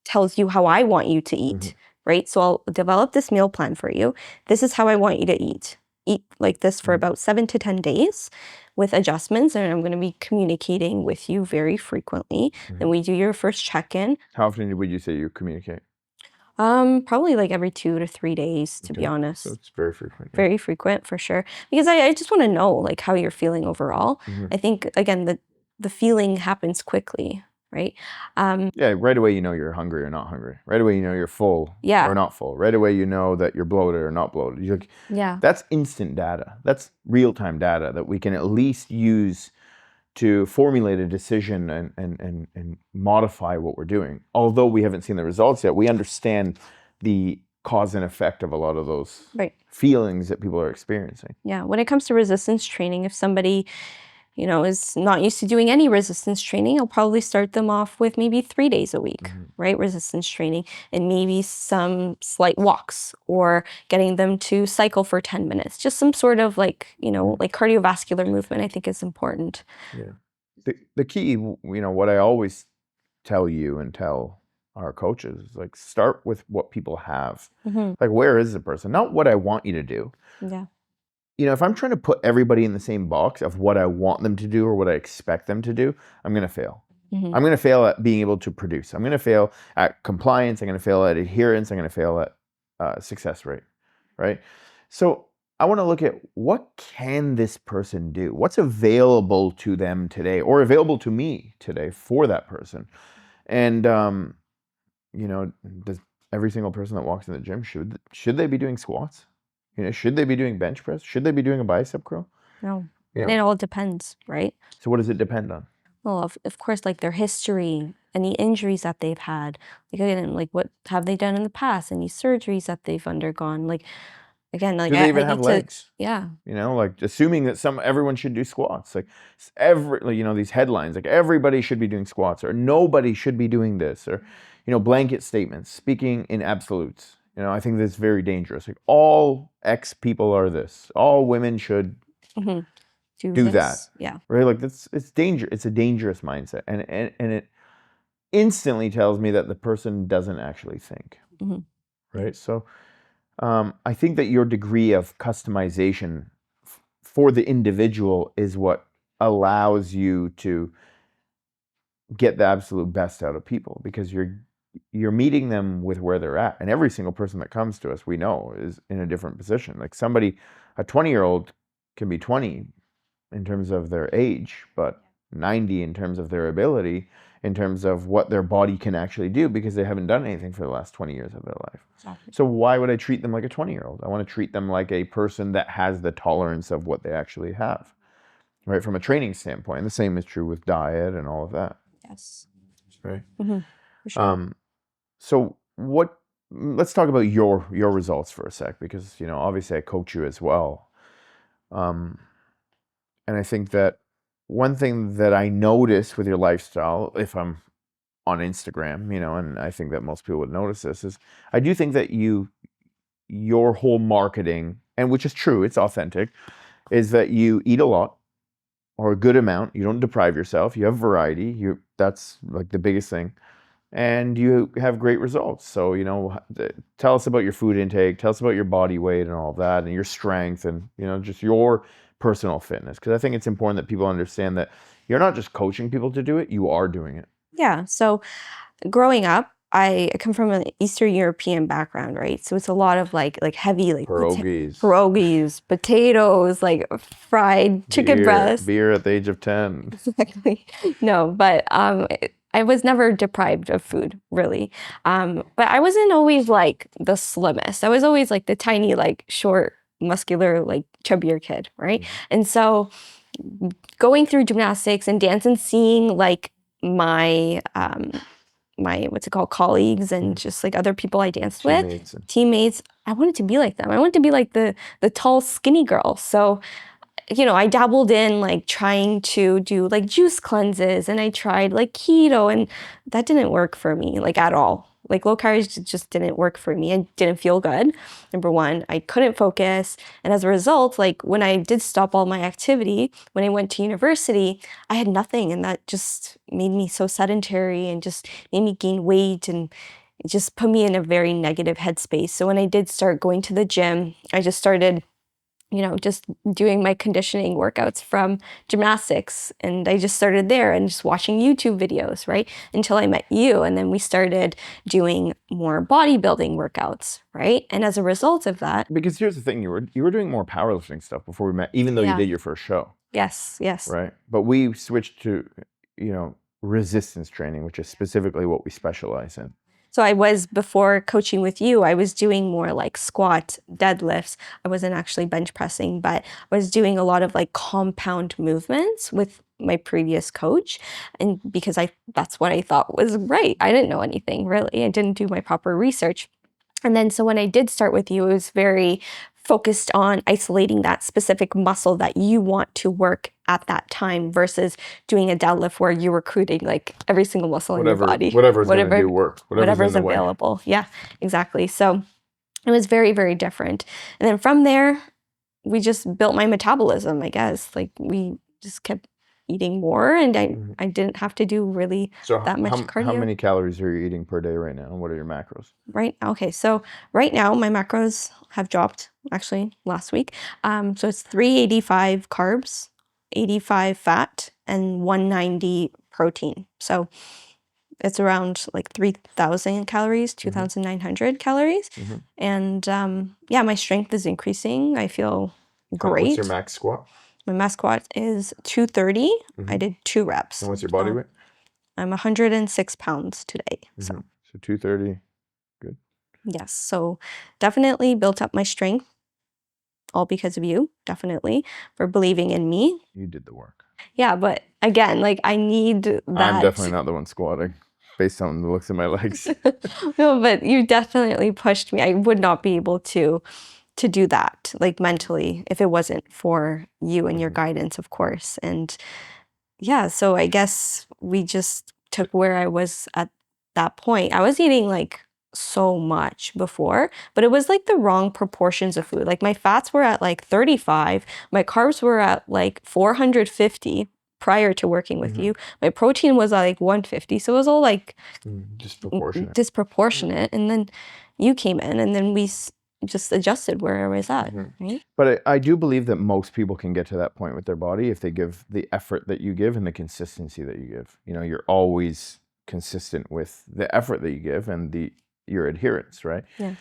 B: tells you how I want you to eat, right? So I'll develop this meal plan for you. This is how I want you to eat. eat like this for about 7 to 10 days with adjustments, and I'm going to be communicating with you very frequently. Then we do your first check-in.
A: How often would you say you communicate?
B: Probably like every 2 to 3 days, to be honest.
A: So it's very frequent.
B: Very frequent, for sure. Because I just want to know like how you're feeling overall. I think, again, the feeling happens quickly, right?
A: Yeah, right away you know you're hungry or not hungry. Right away you know you're full
B: Yeah.
A: or not full. Right away you know that you're bloated or not bloated.
B: Yeah.
A: That's instant data. That's real-time data that we can at least use to formulate a decision and modify what we're doing. Although we haven't seen the results yet, we understand the cause and effect of a lot of those
B: Right.
A: feelings that people are experiencing.
B: Yeah. When it comes to resistance training, if somebody, is not used to doing any resistance training, I'll probably start them off with maybe 3 days a week, right? Resistance training, and maybe some slight walks, or getting them to cycle for 10 minutes. Just some sort of like cardiovascular movement, I think, is important.
A: Yeah. The key, what I always tell you and tell our coaches is like, start with what people have. Like, where is the person? Not what I want you to do.
B: Yeah.
A: If I'm trying to put everybody in the same box of what I want them to do or what I expect them to do, I'm going to fail. I'm going to fail at being able to produce. I'm going to fail at compliance. I'm going to fail at adherence. I'm going to fail at success rate, right? So I want to look at, what can this person do? What's available to them today, or available to me today for that person? And, does every single person that walks in the gym, should they be doing squats? Should they be doing bench press? Should they be doing a bicep curl?
B: No. It all depends, right?
A: So what does it depend on?
B: Well, of course, like their history, any injuries that they've had, like, again, like what have they done in the past, any surgeries that they've undergone, like, again, like
A: Do they even have legs?
B: Yeah.
A: Like, assuming that everyone should do squats, like these headlines, like everybody should be doing squats, or nobody should be doing this, or blanket statements, speaking in absolutes. I think that's very dangerous. Like, all X people are this. All women should do that.
B: Yeah.
A: Right? Like, it's danger. It's a dangerous mindset, and it instantly tells me that the person doesn't actually think. Right? So, I think that your degree of customization for the individual is what allows you to get the absolute best out of people, because you're meeting them with where they're at. And every single person that comes to us, we know, is in a different position. Like, a 20-year-old can be 20 in terms of their age, but 90 in terms of their ability, in terms of what their body can actually do, because they haven't done anything for the last 20 years of their life.
B: Exactly.
A: So why would I treat them like a 20-year-old? I want to treat them like a person that has the tolerance of what they actually have, right? From a training standpoint. And the same is true with diet and all of that.
B: Yes.
A: Right.
B: For sure.
A: So let's talk about your results for a sec, because, obviously I coach you as well. And I think that one thing that I notice with your lifestyle, if I'm on Instagram, and I think that most people would notice this, is I do think that your whole marketing, and which is true, it's authentic, is that you eat a lot, or a good amount. You don't deprive yourself. You have variety. That's like the biggest thing. And you have great results. So, tell us about your food intake, tell us about your body weight and all of that, and your strength, and, just your personal fitness. Because I think it's important that people understand that you're not just coaching people to do it, you are doing it.
B: Yeah. So growing up, I come from an Eastern European background, right? So it's a lot of like heavy, like pierogies, potatoes, like fried chicken breast.
A: Beer at the age of 10.
B: Exactly. No, but I was never deprived of food, really. But I wasn't always like the slimmest. I was always like the tiny, like short, muscular, like chubbier kid, right? And so going through gymnastics and dance and seeing like my colleagues and just like other people I danced with, teammates, I wanted to be like them. I wanted to be like the tall, skinny girl. So, I dabbled in like trying to do like juice cleanses, and I tried like keto, and that didn't work for me like at all. Like low calories just didn't work for me. I didn't feel good. Number one, I couldn't focus. And as a result, like when I did stop all my activity, when I went to university, I had nothing. And that just made me so sedentary and just made me gain weight, and it just put me in a very negative headspace. So when I did start going to the gym, I just started just doing my conditioning workouts from gymnastics. And I just started there and just watching YouTube videos, right? Until I met you. And then we started doing more bodybuilding workouts, right? And as a result of that.
A: Because here's the thing, you were doing more powerlifting stuff before we met, even though you did your first show.
B: Yes.
A: Right? But we switched to, resistance training, which is specifically what we specialize in.
B: So before coaching with you, I was doing more like squat, deadlifts. I wasn't actually bench pressing, but I was doing a lot of like compound movements with my previous coach. And because that's what I thought was right. I didn't know anything really. I didn't do my proper research. And then so when I did start with you, it was very focused on isolating that specific muscle that you want to work at that time versus doing a deadlift where you're recruiting like every single muscle in your body.
A: Whatever's going to do work.
B: Whatever's
A: in the
B: available.
A: Way.
B: Yeah, exactly. So it was very, very different. And then from there, we just built my metabolism, I guess. Like we just kept eating more and I didn't have to do really that much cardio.
A: How many calories are you eating per day right now? And what are your macros?
B: Okay, so right now my macros have dropped actually last week. So it's 385 carbs, 85 fat, and 190 protein. So it's around like 3,000 calories, 2,900 calories. And my strength is increasing. I feel great.
A: What's your max squat?
B: My max squat is 230. I did 2 reps.
A: And what's your body weight?
B: I'm 106 pounds today. So
A: 230, good.
B: Yes, so definitely built up my strength, all because of you, definitely, for believing in me.
A: You did the work.
B: Yeah, but again, like I need that.
A: I'm definitely not the one squatting, based on the looks of my legs.
B: No, but you definitely pushed me. I would not be able to do that, like mentally, if it wasn't for you and your guidance, of course. And yeah, so I guess we just took where I was at that point. I was eating like so much before, but it was like the wrong proportions of food. Like my fats were at like 35, my carbs were at like 450 prior to working with you. My protein was at like 150. So it was all like disproportionate. And then you came in and then we just adjusted where I was at, right?
A: But I do believe that most people can get to that point with their body if they give the effort that you give and the consistency that you give. You're always consistent with the effort that you give and your adherence, right?
B: Yeah.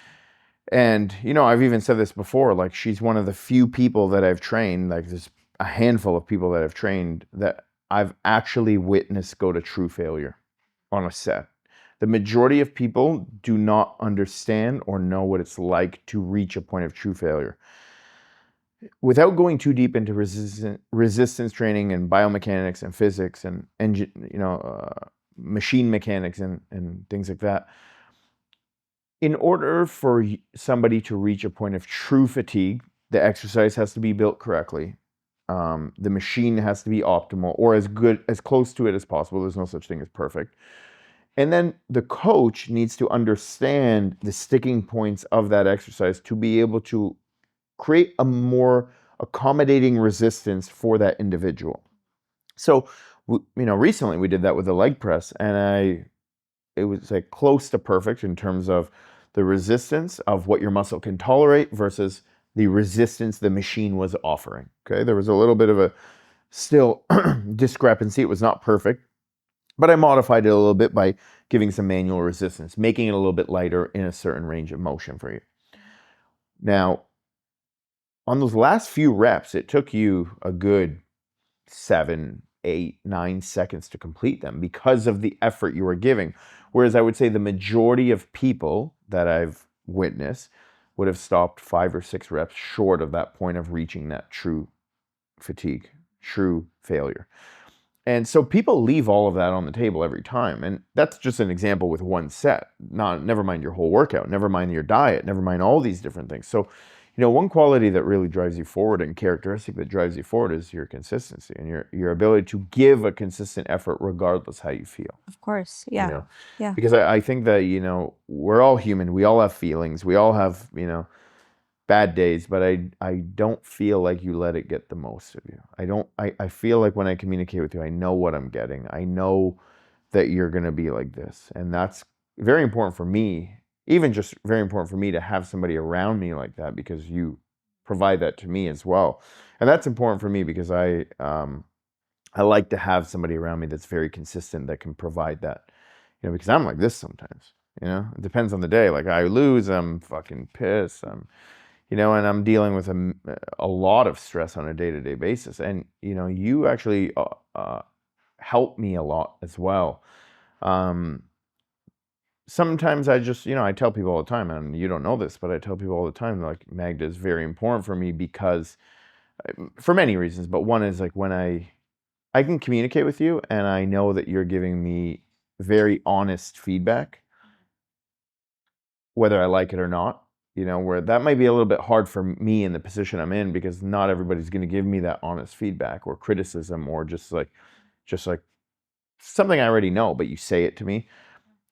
A: And, I've even said this before, like she's one of the few people that I've trained, like there's a handful of people that I've trained that I've actually witnessed go to true failure on a set. The majority of people do not understand or know what it's like to reach a point of true failure. Without going too deep into resistance training and biomechanics and physics and machine mechanics and things like that, in order for somebody to reach a point of true fatigue, the exercise has to be built correctly. The machine has to be optimal or as close to it as possible. There's no such thing as perfect. And then the coach needs to understand the sticking points of that exercise to be able to create a more accommodating resistance for that individual. So, recently we did that with the leg press, and it was like close to perfect in terms of the resistance of what your muscle can tolerate versus the resistance the machine was offering. Okay, there was a little bit of a still discrepancy. It was not perfect. But I modified it a little bit by giving some manual resistance, making it a little bit lighter in a certain range of motion for you. Now, on those last few reps, it took you a good 7, 8, 9 seconds to complete them because of the effort you were giving. Whereas I would say the majority of people that I've witnessed would have stopped 5 or 6 reps short of that point of reaching that true fatigue, true failure. And so people leave all of that on the table every time. And that's just an example with one set. Never mind your whole workout, never mind your diet, never mind all these different things. So, one quality that really drives you forward and characteristic that drives you forward is your consistency and your ability to give a consistent effort regardless how you feel.
B: Of course, yeah. Yeah.
A: Because I think that, we're all human. We all have feelings. We all have, bad days, but I don't feel like you let it get the most of you. I feel like when I communicate with you, I know what I'm getting. I know that you're going to be like this. And that's very important for me, even just very important for me to have somebody around me like that, because you provide that to me as well. And that's important for me because I like to have somebody around me that's very consistent that can provide that. Because I'm like this sometimes. It depends on the day. Like I lose, I'm fucking pissed. And I'm dealing with a lot of stress on a day-to-day basis. And you actually help me a lot as well. Sometimes I just, I tell people all the time, and you don't know this, but I tell people all the time, like Magda is very important for me because, for many reasons, but one is like when I can communicate with you and I know that you're giving me very honest feedback, whether I like it or not, where that might be a little bit hard for me in the position I'm in because not everybody's going to give me that honest feedback or criticism or just like something I already know, but you say it to me.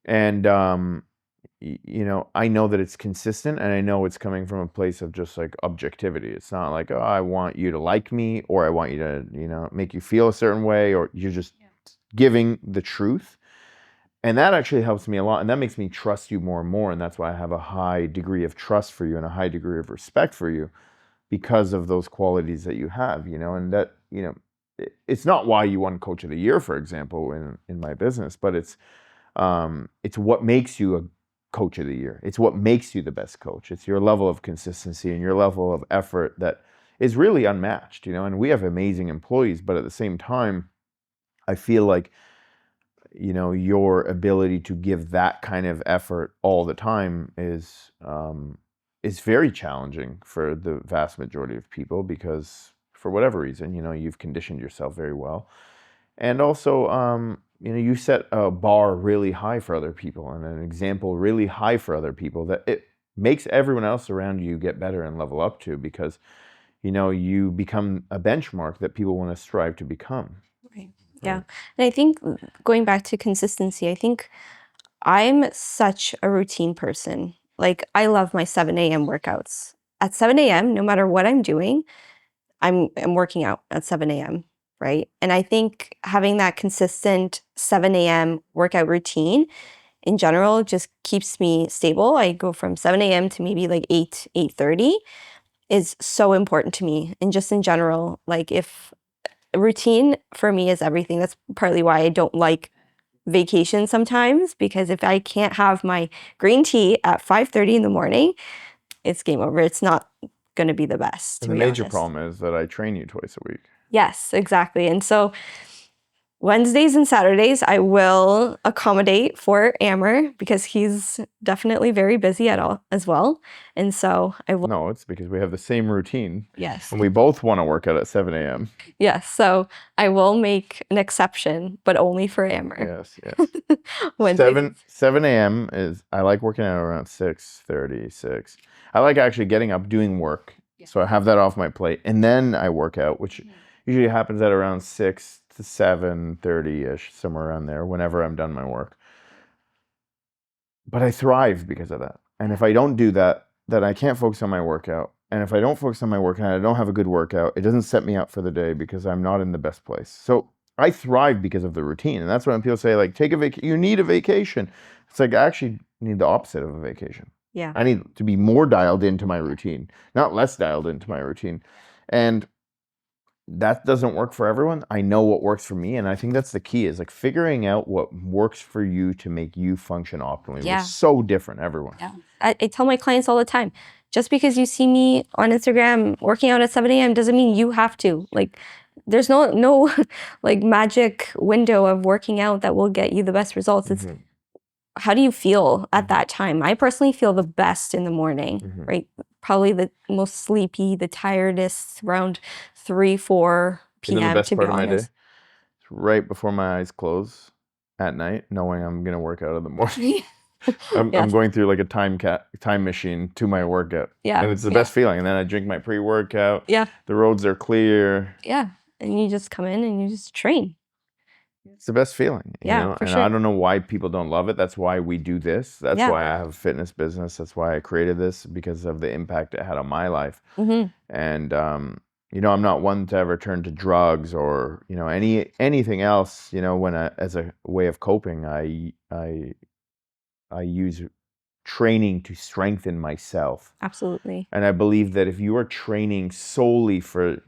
A: And, I know that it's consistent and I know it's coming from a place of just like objectivity. It's not like, oh, I want you to like me or I want you to, make you feel a certain way or you're just giving the truth. And that actually helps me a lot. And that makes me trust you more and more. And that's why I have a high degree of trust for you and a high degree of respect for you because of those qualities that you have, and that, it's not why you won Coach of the Year, for example, in my business, but it's what makes you a Coach of the Year. It's what makes you the best coach. It's your level of consistency and your level of effort that is really unmatched, and we have amazing employees, but at the same time, I feel like, your ability to give that kind of effort all the time is very challenging for the vast majority of people because for whatever reason, you've conditioned yourself very well. And also, you set a bar really high for other people and an example really high for other people that it makes everyone else around you get better and level up to because, you become a benchmark that people want to strive to become.
B: Right. Yeah. And I think going back to consistency, I think I'm such a routine person. Like I love my 7 a.m. workouts. At 7 a.m., no matter what I'm doing, I'm working out at 7 a.m., right? And I think having that consistent 7 a.m. workout routine in general just keeps me stable. I go from 7 a.m. to maybe like 8:30 is so important to me. And just in general, like if routine for me is everything. That's partly why I don't like vacation sometimes, because if I can't have my green tea at 5:30 in the morning, it's game over. It's not going to be the best, to
A: And the
B: be
A: major
B: honest.
A: problem is that I train you twice a week.
B: Yes, exactly. And so Wednesdays and Saturdays, I will accommodate for Amer because he's definitely very busy at all as well. And so I will.
A: No, it's because we have the same routine.
B: Yes.
A: And we both want to work out at 7 a.m.
B: Yes. So I will make an exception, but only for Amer.
A: Yes.
B: Wednesdays.
A: 7 a.m. is, I like working out around 6:30, 6. I like actually getting up, doing work. So I have that off my plate. And then I work out, which usually happens at around 6 to 7:30-ish, somewhere around there, whenever I'm done my work. But I thrive because of that. And if I don't do that, then I can't focus on my workout. And if I don't focus on my workout, I don't have a good workout, it doesn't set me up for the day because I'm not in the best place. So I thrive because of the routine. And that's when people say, like, take a vacation. You need a vacation. It's like, I actually need the opposite of a vacation.
B: Yeah.
A: I need to be more dialed into my routine, not less dialed into my routine. And that doesn't work for everyone. I know what works for me. And I think that's the key, is like figuring out what works for you to make you function optimally.
B: Yeah.
A: We're so different, everyone.
B: Yeah. I tell my clients all the time, just because you see me on Instagram working out at 7 a.m. doesn't mean you have to. Like, there's no like magic window of working out that will get you the best results. It's how do you feel at that time? I personally feel the best in the morning, right? Probably the most sleepy, the tiredest around 3, 4 p.m.
A: You know the best
B: to
A: part
B: be
A: of my day?
B: honest.
A: It's right before my eyes close at night, knowing I'm going to work out in the morning. I'm going through like a time machine to my workout.
B: Yeah.
A: And it's the best feeling. And then I drink my pre-workout.
B: Yeah.
A: The roads are clear.
B: Yeah. And you just come in and you just train.
A: It's the best feeling, you know?
B: For
A: and
B: sure.
A: I don't know why people don't love it. That's why we do this. That's why I have a fitness business. That's why I created this, because of the impact it had on my life. And, I'm not one to ever turn to drugs or, anything else, when as a way of coping. I use training to strengthen myself.
B: Absolutely.
A: And I believe that if you are training solely for,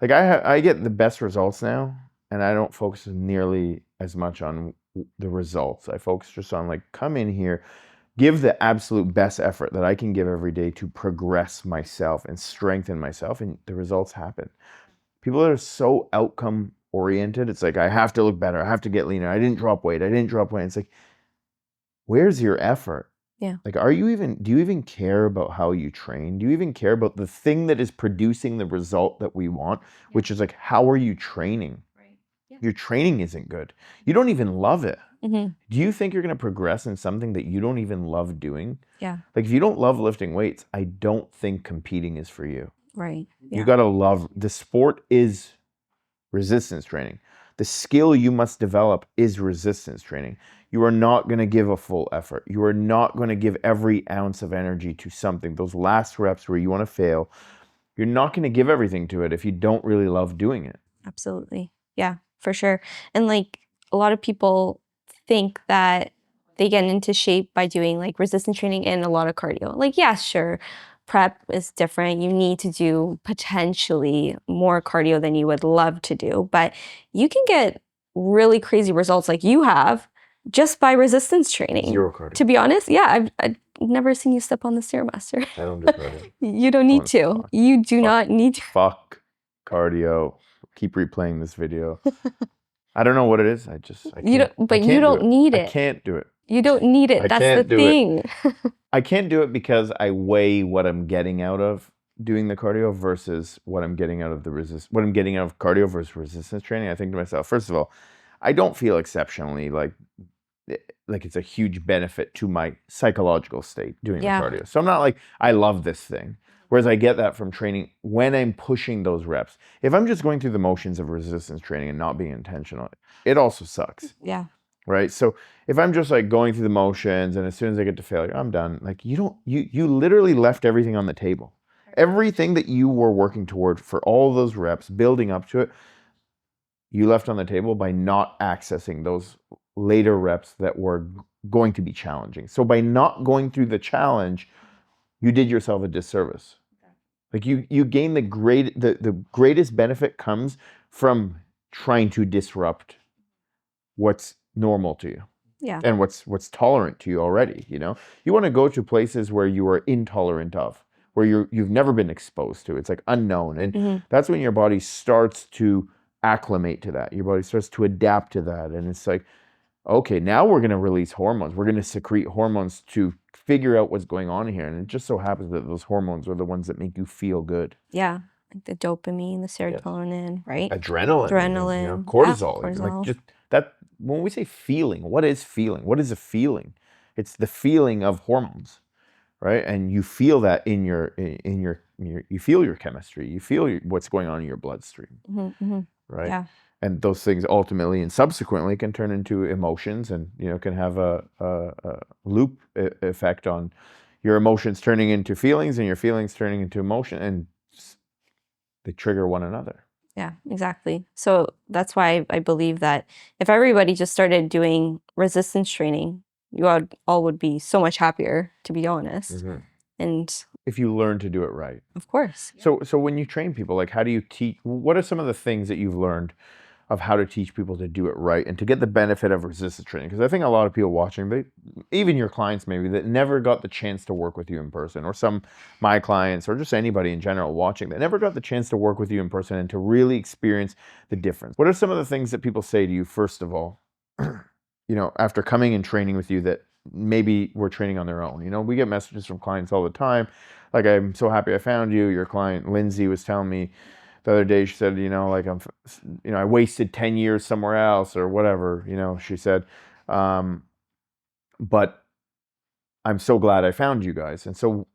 A: like I get the best results now, and I don't focus nearly as much on the results. I focus just on like, come in here, give the absolute best effort that I can give every day to progress myself and strengthen myself, and the results happen. People that are so outcome oriented, it's like, I have to look better, I have to get leaner, I didn't drop weight. It's like, where's your effort?
B: Yeah.
A: Like, do you even care about how you train? Do you even care about the thing that is producing the result that we want, which is like, how are you training?
B: Right. Yeah.
A: Your training isn't good. You don't even love it.
B: Mm-hmm.
A: Do you think you're going to progress in something that you don't even love doing?
B: Yeah.
A: Like, if you don't love lifting weights, I don't think competing is for you.
B: Right.
A: You
B: Yeah.
A: got to love, the sport is resistance training. The skill you must develop is resistance training. You are not going to give a full effort. You are not going to give every ounce of energy to something. Those last reps where you want to fail, you're not going to give everything to it if you don't really love doing it.
B: Absolutely. Yeah, for sure. And like a lot of people think that they get into shape by doing like resistance training and a lot of cardio. Like, yeah, sure, prep is different. You need to do potentially more cardio than you would love to do, but you can get really crazy results like you have just by resistance training.
A: Zero cardio.
B: To be honest, yeah, I've never seen you step on the Stairmaster.
A: I don't do cardio.
B: You don't need to.
A: Fuck.
B: You do not need to.
A: Fuck cardio. Keep replaying this video. I don't know what it is. I can't.
B: You don't, but you don't need it.
A: I can't do it.
B: You don't need it.
A: I
B: That's
A: can't
B: the
A: do it.
B: thing.
A: I can't do it because I weigh what I'm getting out of doing the cardio versus what I'm getting out of what I'm getting out of cardio versus resistance training. I think to myself, first of all, I don't feel exceptionally like it's a huge benefit to my psychological state doing the cardio. So I'm not like, I love this thing. Whereas I get that from training when I'm pushing those reps. If I'm just going through the motions of resistance training and not being intentional, it also sucks.
B: Yeah.
A: Right. So if I'm just like going through the motions and as soon as I get to failure, I'm done. Like you literally left everything on the table. Everything that you were working toward for all those reps, building up to it, you left on the table by not accessing those later reps that were going to be challenging. So by not going through the challenge, you did yourself a disservice. Like you gain the greatest benefit comes from trying to disrupt what's normal to you.
B: Yeah.
A: And what's tolerant to you already, You want to go to places where you are intolerant of, where you've never been exposed to. It's like unknown. And that's when your body starts to acclimate to that. Your body starts to adapt to that. And it's like, okay, now we're going to release hormones. We're going to secrete hormones to figure out what's going on here. And it just so happens that those hormones are the ones that make you feel good.
B: Yeah. Like the dopamine, the serotonin, yes. Right?
A: Adrenaline. Cortisol. Yeah, cortisol. Like just that, when we say feeling, what is feeling? What is a feeling? It's the feeling of hormones, right? And you feel that in your you feel your chemistry. You feel what's going on in your bloodstream, right? Yeah. And those things ultimately and subsequently can turn into emotions, and can have a loop effect on your emotions turning into feelings, and your feelings turning into emotion, and they trigger one another.
B: Yeah, exactly. So that's why I believe that if everybody just started doing resistance training, you all would be so much happier, to be honest. And
A: if you learn to do it right.
B: Of course.
A: So when you train people, like, how do you teach? What are some of the things that you've learned of how to teach people to do it right and to get the benefit of resistance training? Because I think a lot of people watching, even your clients maybe, that never got the chance to work with you in person, or my clients, or just anybody in general watching, that never got the chance to work with you in person and to really experience the difference. What are some of the things that people say to you, first of all, after coming and training with you, that maybe were training on their own? We get messages from clients all the time. Like, I'm so happy I found you. Your client, Lindsay, was telling me the other day, she said, I wasted 10 years somewhere else or whatever, she said, but I'm so glad I found you guys. And so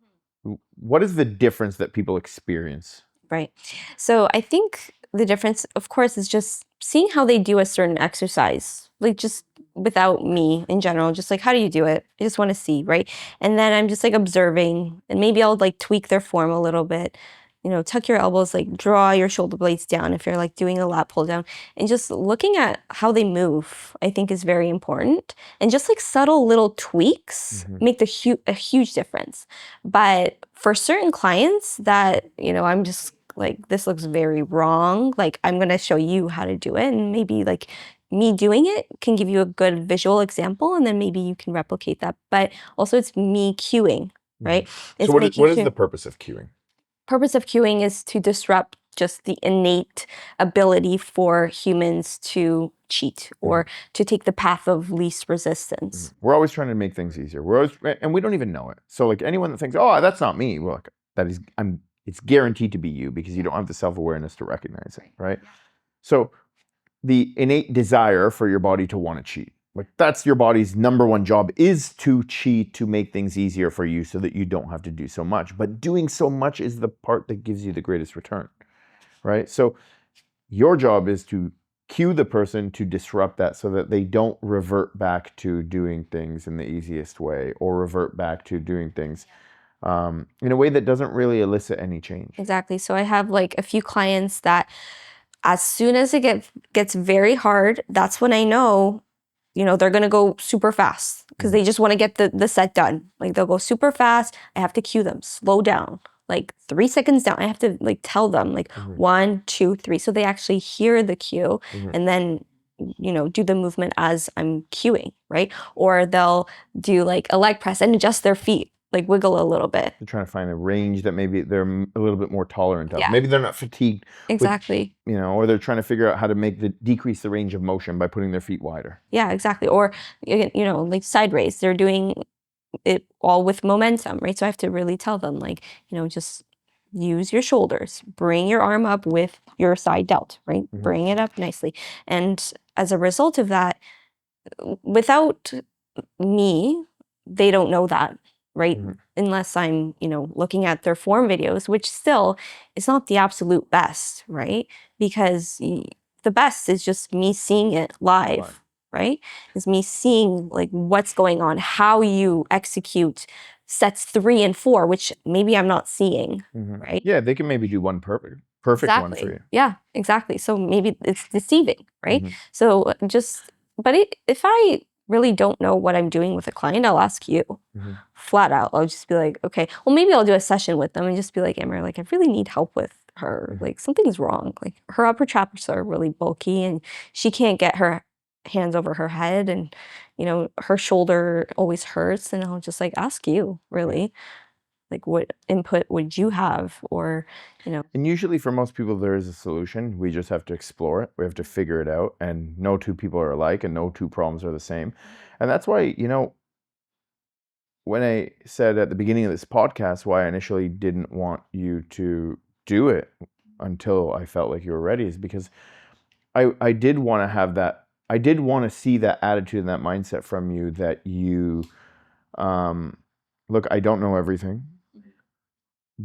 A: what is the difference that people experience?
B: Right. So I think the difference, of course, is just seeing how they do a certain exercise, like just without me in general, just like, how do you do it? I just want to see, right? And then I'm just like observing, and maybe I'll like tweak their form a little bit tuck your elbows, like draw your shoulder blades down if you're like doing a lat pull down, and just looking at how they move, I think is very important. And just like subtle little tweaks make a huge difference. But for certain clients that, I'm just like, this looks very wrong, like I'm going to show you how to do it. And maybe like me doing it can give you a good visual example, and then maybe you can replicate that. But also it's me cueing, right? It's
A: So what
B: making
A: is
B: sure
A: the purpose of cueing?
B: purpose of cueing is to disrupt just the innate ability for humans to cheat or to take the path of least resistance.
A: We're always trying to make things easier. We're always, and we don't even know it. So like anyone that thinks, oh, that's not me, well, it's guaranteed to be you because you don't have the self-awareness to recognize it, right? So the innate desire for your body to want to cheat, like that's your body's number one job, is to cheat, to make things easier for you so that you don't have to do so much. But doing so much is the part that gives you the greatest return, right? So your job is to cue the person to disrupt that so that they don't revert back to doing things in the easiest way or revert back to doing things in a way that doesn't really elicit any change.
B: Exactly. So I have like a few clients that as soon as it gets very hard, that's when I know, they're going to go super fast because they just want to get the set done. Like they'll go super fast. I have to cue them, slow down, like 3 seconds down. I have to like tell them like 1, 2, 3. So they actually hear the cue and then, do the movement as I'm cueing, right? Or they'll do like a leg press and adjust their feet, like wiggle a little bit.
A: They're trying to find a range that maybe they're a little bit more tolerant of.
B: Yeah.
A: Maybe they're not fatigued.
B: Exactly.
A: Or they're trying to figure out how to decrease the range of motion by putting their feet wider.
B: Yeah, exactly. Or, like side raise, they're doing it all with momentum, right? So I have to really tell them like, just use your shoulders, bring your arm up with your side delt, right? Bring it up nicely. And as a result of that, without me, they don't know that, right? Unless I'm, looking at their form videos, which still is not the absolute best, right? Because the best is just me seeing it live, right? Is me seeing like what's going on, how you execute sets 3 and 4, which maybe I'm not seeing, right?
A: Yeah, they can maybe do one perfect one for you.
B: Yeah, exactly. So maybe it's deceiving, right? So but if I really don't know what I'm doing with a client, I'll ask you flat out. I'll just be like, okay, well, maybe I'll do a session with them and just be like, Amer, like I really need help with her. Like something's wrong. Like her upper traps are really bulky and she can't get her hands over her head, and her shoulder always hurts. And I'll just like ask you, really, like what input would you have? Or
A: and usually for most people there is a solution. We just have to explore it. We have to figure it out, and no two people are alike and no two problems are the same. And that's why, when I said at the beginning of this podcast why I initially didn't want you to do it until I felt like you were ready, is because I did want to have that. I did want to see that attitude and that mindset from you, that you look, I don't know everything.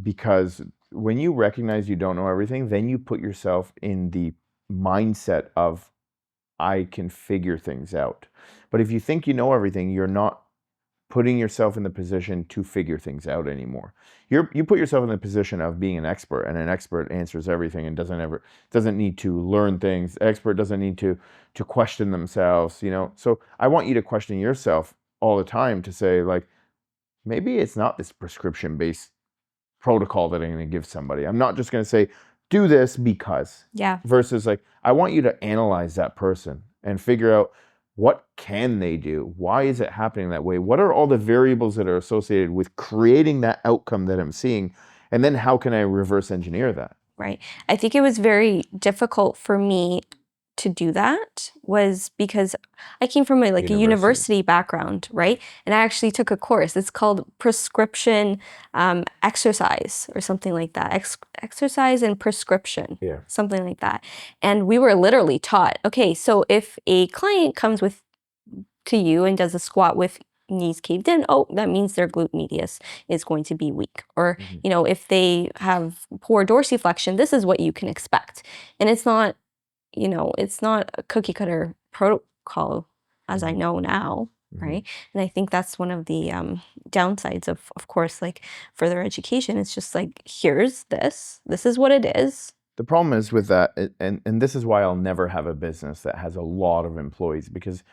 A: Because when you recognize you don't know everything, then you put yourself in the mindset of, I can figure things out. But if you think you know everything, you're not putting yourself in the position to figure things out anymore. You put yourself in the position of being an expert, and an expert answers everything and doesn't need to learn things. An expert doesn't need to question themselves, So I want you to question yourself all the time, to say like, maybe it's not this prescription-based protocol that I'm going to give somebody. I'm not just going to say, do this because.
B: Yeah.
A: Versus like, I want you to analyze that person and figure out, what can they do? Why is it happening that way? What are all the variables that are associated with creating that outcome that I'm seeing? And then how can I reverse engineer that?
B: Right. I think it was very difficult for me to do that, was because I came from a university background, right? And I actually took a course. It's called prescription exercise or something like that. Exercise and prescription, something like that. And we were literally taught, okay, so if a client comes to you and does a squat with knees caved in, oh, that means their glute medius is going to be weak. Or, if they have poor dorsiflexion, this is what you can expect. And it's not, it's not a cookie cutter protocol, as I know now, right? And I think that's one of the downsides of course, like further education. It's just like, here's this is what it is.
A: The problem is with that, and this is why I'll never have a business that has a lot of employees, because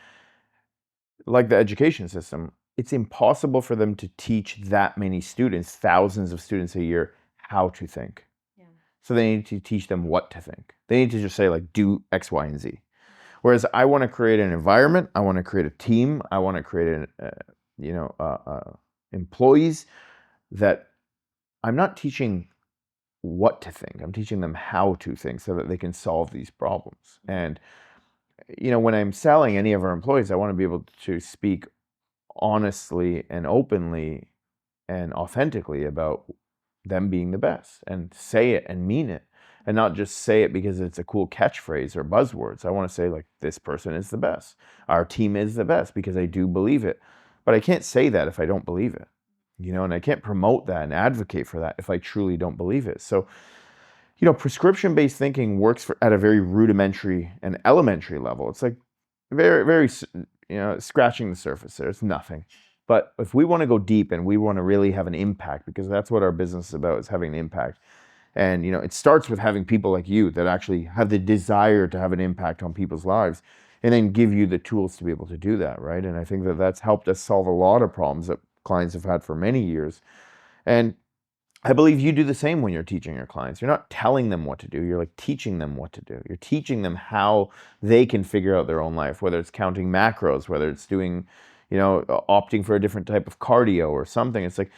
A: like the education system, it's impossible for them to teach that many students, thousands of students a year, how to think.
B: Yeah.
A: So they need to teach them what to think. They need to just say, like, do X, Y, and Z. Whereas I want to create an environment, I want to create a team, I want to create employees that I'm not teaching what to think. I'm teaching them how to think so that they can solve these problems. And when I'm selling any of our employees, I want to be able to speak honestly and openly and authentically about them being the best, and say it and mean it, and not just say it because it's a cool catchphrase or buzzwords. I want to say, like, this person is the best. Our team is the best because I do believe it. But I can't say that if I don't believe it, and I can't promote that and advocate for that if I truly don't believe it. So, prescription-based thinking works at a very rudimentary and elementary level. It's like very, very, scratching the surface. There's nothing. But if we want to go deep and we want to really have an impact, because that's what our business is about, is having an impact. And, it starts with having people like you that actually have the desire to have an impact on people's lives, and then give you the tools to be able to do that, right? And I think that that's helped us solve a lot of problems that clients have had for many years. And I believe you do the same when you're teaching your clients. You're not telling them what to do. You're like teaching them what to do. You're teaching them how they can figure out their own life, whether it's counting macros, whether it's doing, opting for a different type of cardio or something. It's like,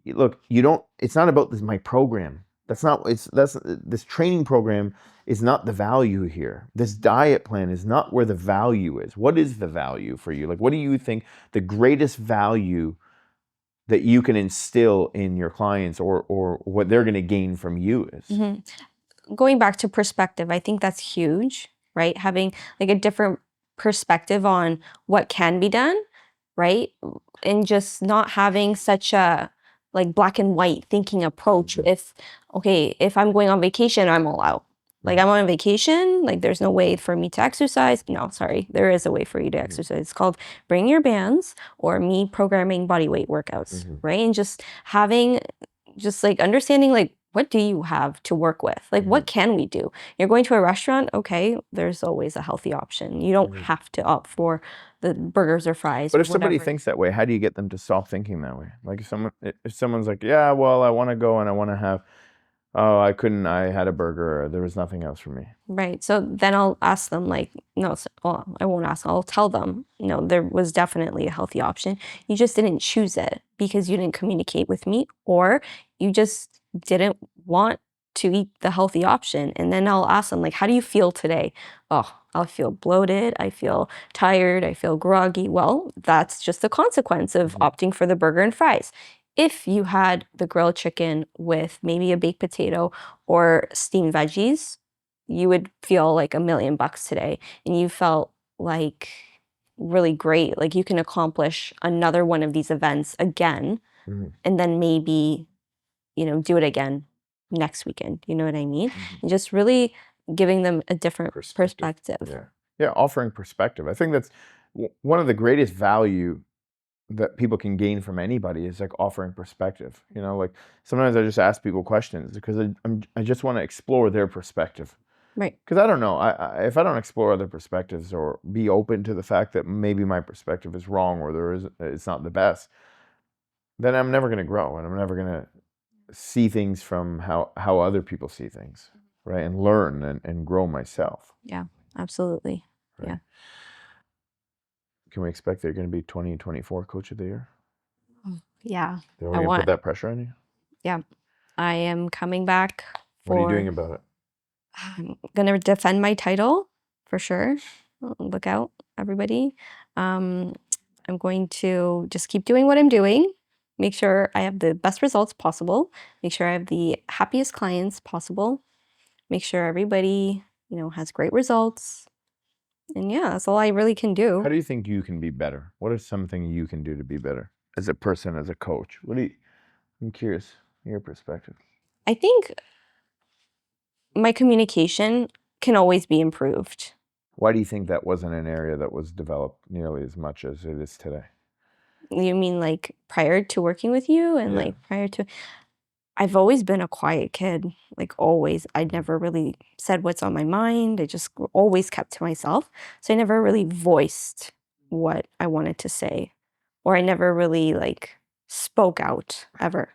A: look, it's not about my program. This training program is not the value here. This diet plan is not where the value is. What is the value for you? Like, what do you think the greatest value that you can instill in your clients, or what they're going to gain from you is?
B: Going back to perspective, I think that's huge, right? Having like a different perspective on what can be done, right? And just not having such a like black and white thinking approach. If I'm going on vacation, I'm all out. Like, I'm on vacation, like there's no way for me to exercise. No, sorry, there is a way for you to exercise. It's called bring your bands, or me programming body weight workouts, right? And just having, just like understanding, like, what do you have to work with? Like, what can we do? You're going to a restaurant, okay, there's always a healthy option. You don't have to opt for the burgers or fries.
A: But
B: or
A: if somebody
B: whatever.
A: thinks that way, how do you get them to stop thinking that way? Like, if someone's like, yeah, well, I want to go and I want to have, oh, I couldn't, I had a burger, or there was nothing else for me.
B: Right. So then I'll ask them, like, no, well, I won't ask. I'll tell them, there was definitely a healthy option. You just didn't choose it because you didn't communicate with me, or you just didn't want to eat the healthy option. And then I'll ask them, like, how do you feel today? Oh, I feel bloated. I feel tired. I feel groggy. Well, that's just the consequence of opting for the burger and fries. If you had the grilled chicken with maybe a baked potato or steamed veggies, you would feel like $1,000,000 today, and you felt like really great. Like, you can accomplish another one of these events again, and then maybe, do it again next weekend. You know what I mean? And just really giving them a different perspective.
A: Yeah, offering perspective. I think that's one of the greatest value that people can gain from anybody, is like offering perspective. Like, sometimes I just ask people questions because I just want to explore their perspective.
B: Right.
A: Because I don't know, if I don't explore other perspectives or be open to the fact that maybe my perspective is wrong, or it's not the best, then I'm never going to grow, and I'm never going to see things from how other people see things, right? And learn and grow myself.
B: Yeah, absolutely.
A: Right?
B: Yeah.
A: Can we expect they're going to be 2024 Coach of the Year?
B: Yeah.
A: They're going to put that pressure on you?
B: Yeah. I am coming back
A: What are you doing about it?
B: I'm gonna defend my title for sure. Look out, everybody. I'm going to just keep doing what I'm doing, make sure I have the best results possible, make sure I have the happiest clients possible, make sure everybody, has great results. And yeah, that's all I really can do.
A: How do you think you can be better? What is something you can do to be better as a person, as a coach? I'm curious, your perspective.
B: I think my communication can always be improved.
A: Why do you think that wasn't an area that was developed nearly as much as it is today?
B: You mean like prior to working with you and
A: Yeah.
B: like prior to? I've always been a quiet kid, like always. I never really said what's on my mind. I just always kept to myself. So I never really voiced what I wanted to say, or I never really like spoke out ever.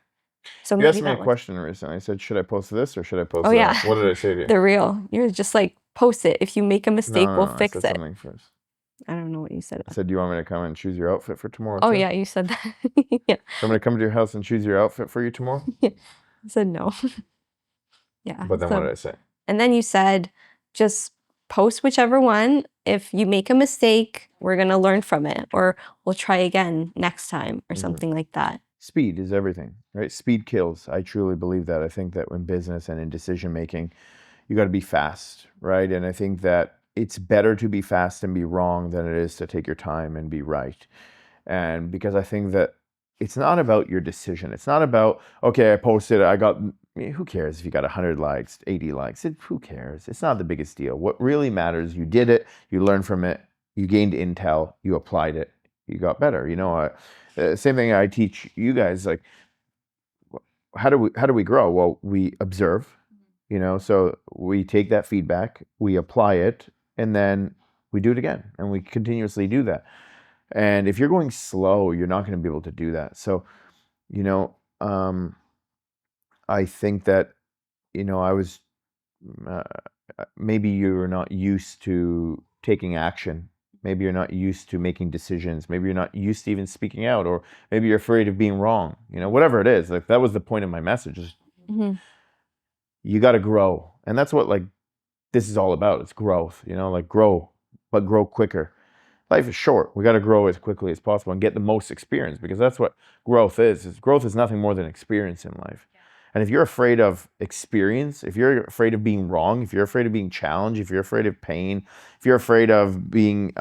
B: So
A: You
B: maybe
A: asked me a
B: that was.
A: question recently. I said, should I post this or should I
B: Oh
A: post
B: yeah,
A: that? What did I say to you?
B: the real. You're just like post it. If you make a
A: No,
B: mistake,
A: no,
B: we'll
A: no. I
B: fix
A: said
B: it.
A: something first.
B: I don't know what you said.
A: I said, do you want me to come and choose your outfit for tomorrow
B: Oh
A: too?
B: yeah, you said that. Yeah.
A: So I'm going to come to your house and choose your outfit for you tomorrow?
B: Yeah. I said no. Yeah.
A: But then what did I say?
B: And then you said, just post whichever one. If you make a mistake, we're going to learn from it, or we'll try again next time, or something like that.
A: Speed is everything, right? Speed kills. I truly believe that. I think that in business and in decision making, you got to be fast, right? And I think that it's better to be fast and be wrong than it is to take your time and be right. And because I think that it's not about your decision. It's not about, okay, I posted, I got, who cares if you got 100 likes, 80 likes? Who cares? It's not the biggest deal. What really matters, you did it, you learned from it, you gained intel, you applied it, you got better. Same thing I teach you guys, like, how do we grow? Well, we observe, so we take that feedback, we apply it, and then we do it again, and we continuously do that. And if you're going slow, you're not going to be able to do that. So, you know, I think that, I was, uh, maybe you're not used to taking action. Maybe you're not used to making decisions. Maybe you're not used to even speaking out, or maybe you're afraid of being wrong. Whatever it is, like that was the point of my message. Is
B: Mhm.
A: you got to grow, and that's what like this is all about. It's growth. Like grow, but grow quicker. Life is short. We got to grow as quickly as possible and get the most experience, because that's what growth is. Growth is nothing more than experience in life. And if you're afraid of experience, if you're afraid of being wrong, if you're afraid of being challenged, if you're afraid of pain, if you're afraid of being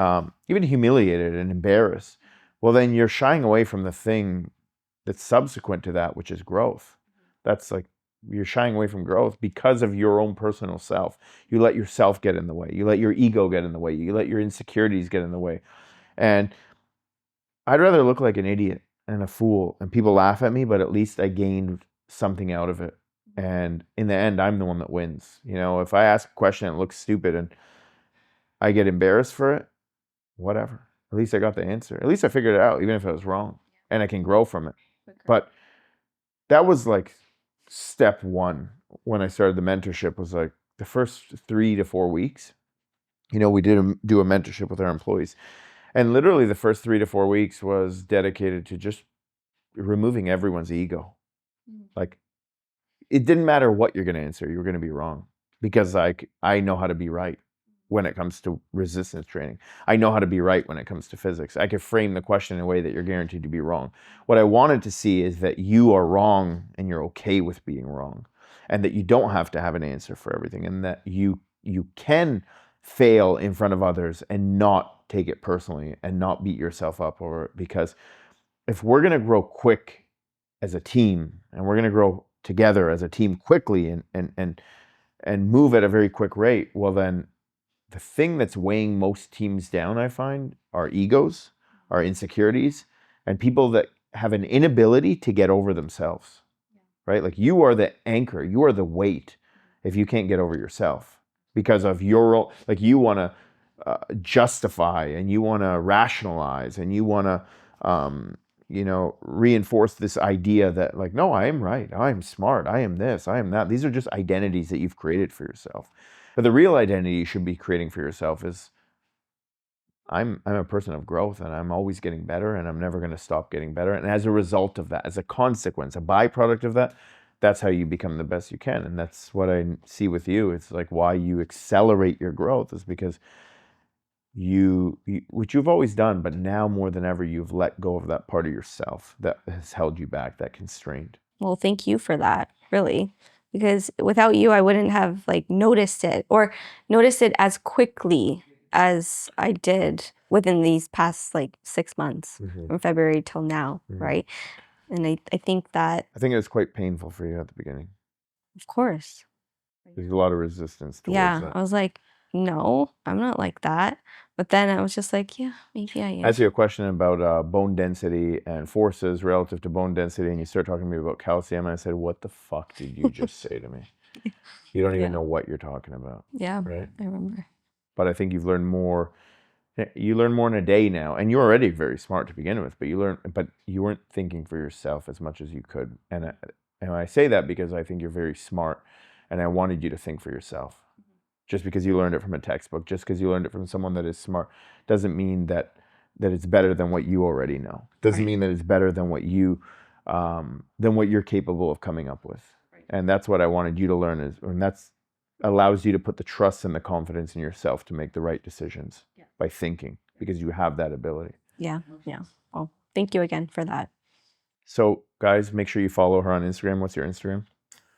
A: even humiliated and embarrassed, well, then you're shying away from the thing that's subsequent to that, which is growth. That's like you're shying away from growth because of your own personal self. You let yourself get in the way. You let your ego get in the way. You let your insecurities get in the way. And I'd rather look like an idiot and a fool and people laugh at me, but at least I gained something out of it. And in the end, I'm the one that wins. If I ask a question and it looks stupid and I get embarrassed for it, whatever. At least I got the answer. At least I figured it out, even if it was wrong, and I can grow from it. But that was like step one when I started the mentorship. Was like the first 3 to 4 weeks. We do a mentorship with our employees, and literally the first 3 to 4 weeks was dedicated to just removing everyone's ego. Like it didn't matter what you're going to answer, you were going to be wrong, because like I know how to be right when it comes to resistance training. I know how to be right when it comes to physics. I could frame the question in a way that you're guaranteed to be wrong. What I wanted to see is that you are wrong and you're okay with being wrong, and that you don't have to have an answer for everything, and that you can fail in front of others and not take it personally and not beat yourself up over it. Because if we're going to grow quick as a team, and we're going to grow together as a team quickly and move at a very quick rate, well then the thing that's weighing most teams down, I find, are egos, are insecurities, and people that have an inability to get over themselves. Right? Like you are the anchor, you are the weight if you can't get over yourself, because of your own, like you want to justify, and you want to rationalize, and you want to reinforce this idea that like, no, I am right, I am smart, I am this, I am that. These are just identities that you've created for yourself. But the real identity you should be creating for yourself is, I'm a person of growth, and I'm always getting better, and I'm never going to stop getting better. And as a result of that, as a consequence, a byproduct of that, that's how you become the best you can. And that's what I see with you. It's like why you accelerate your growth is because which you've always done, but now more than ever, you've let go of that part of yourself that has held you back, that constraint.
B: Well, thank you for that, really. Because without you, I wouldn't have like noticed it, or noticed it as quickly as I did within these past like 6 months, from February till now, right? And I think that,
A: I think it was quite painful for you at the beginning.
B: of course,
A: There's a lot of resistance towards
B: yeah,
A: that.
B: I was like, no, I'm not like that. But then I was just like, yeah, maybe I
A: I
B: am.
A: asked you a question about bone density and forces relative to bone density, and you start talking to me about calcium, and I said, what the fuck did you just say to me? You don't even
B: Yeah.
A: know what you're talking about,
B: Yeah,
A: right?
B: I remember.
A: But I think you've learned more. You learn more in a day now, and you're already very smart to begin with. But you weren't thinking for yourself as much as you could. And I say that because I think you're very smart, and I wanted you to think for yourself. Just because you learned it from a textbook, just because you learned it from someone that is smart, doesn't mean that it's better than what you already know. Doesn't
B: Right.
A: mean that it's better than what you're capable of coming up with.
B: Right.
A: And that's what I wanted you to learn and that's allows you to put the trust and the confidence in yourself to make the right decisions by thinking, because you have that ability.
B: Yeah. Yeah. Well, thank you again for that.
A: So guys, make sure you follow her on Instagram. What's your Instagram?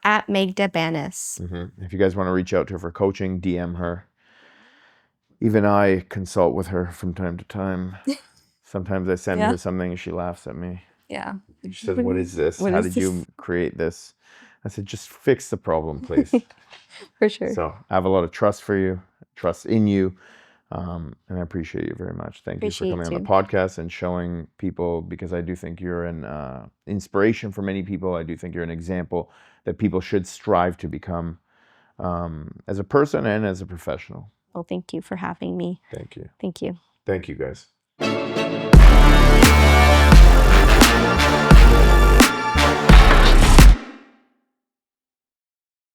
B: At Magda Banas.
A: If you guys want to reach out to her for coaching, DM her. Even I consult with her from time to time. Sometimes I send her something and she laughs at me.
B: Yeah.
A: She says, what is this? How did you create this? I said, just fix the problem, please.
B: For sure.
A: So I have a lot of trust for you, trust in you. And I appreciate you very much. Thank you for coming on the podcast and showing people, because I do think you're an inspiration for many people. I do think you're an example that people should strive to become as a person and as a professional.
B: Well, thank you for having me.
A: Thank you.
B: Thank you.
A: Thank you, guys.